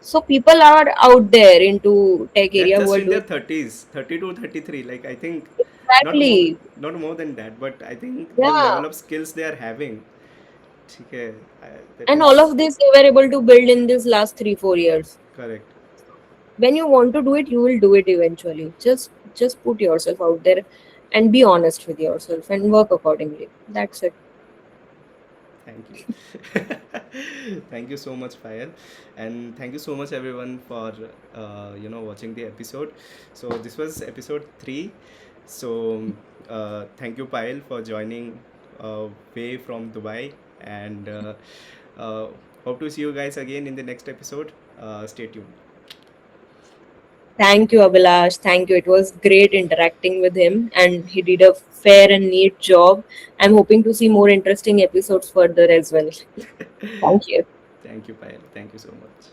S2: So people are out there into tech
S1: they're
S2: area who
S1: just
S2: are
S1: in their
S2: doing
S1: 30s, 30 to 33, like I think. not more
S2: exactly.
S1: not more than that, but I think the
S2: Yeah.
S1: level of skills they are having, ठीक है, that
S2: And
S1: is
S2: all of this they were able to build in this last 3 4 years.
S1: correct.
S2: When you want to do it, you will do it eventually. Just put yourself out there and be honest with yourself and work accordingly. That's it.
S1: Thank you. Thank you so much, Payal, and thank you so much everyone for watching the episode. So this was episode 3. So thank you, Payal, for joining way from Dubai, and uh, hope to see you guys again in the next episode. Stay tuned.
S2: Thank you, Abhilash. Thank you. It was great interacting with him, and he did a fair and neat job. I'm hoping to see more interesting episodes further as well. Thank you.
S1: Thank you, Payal. Thank you so much.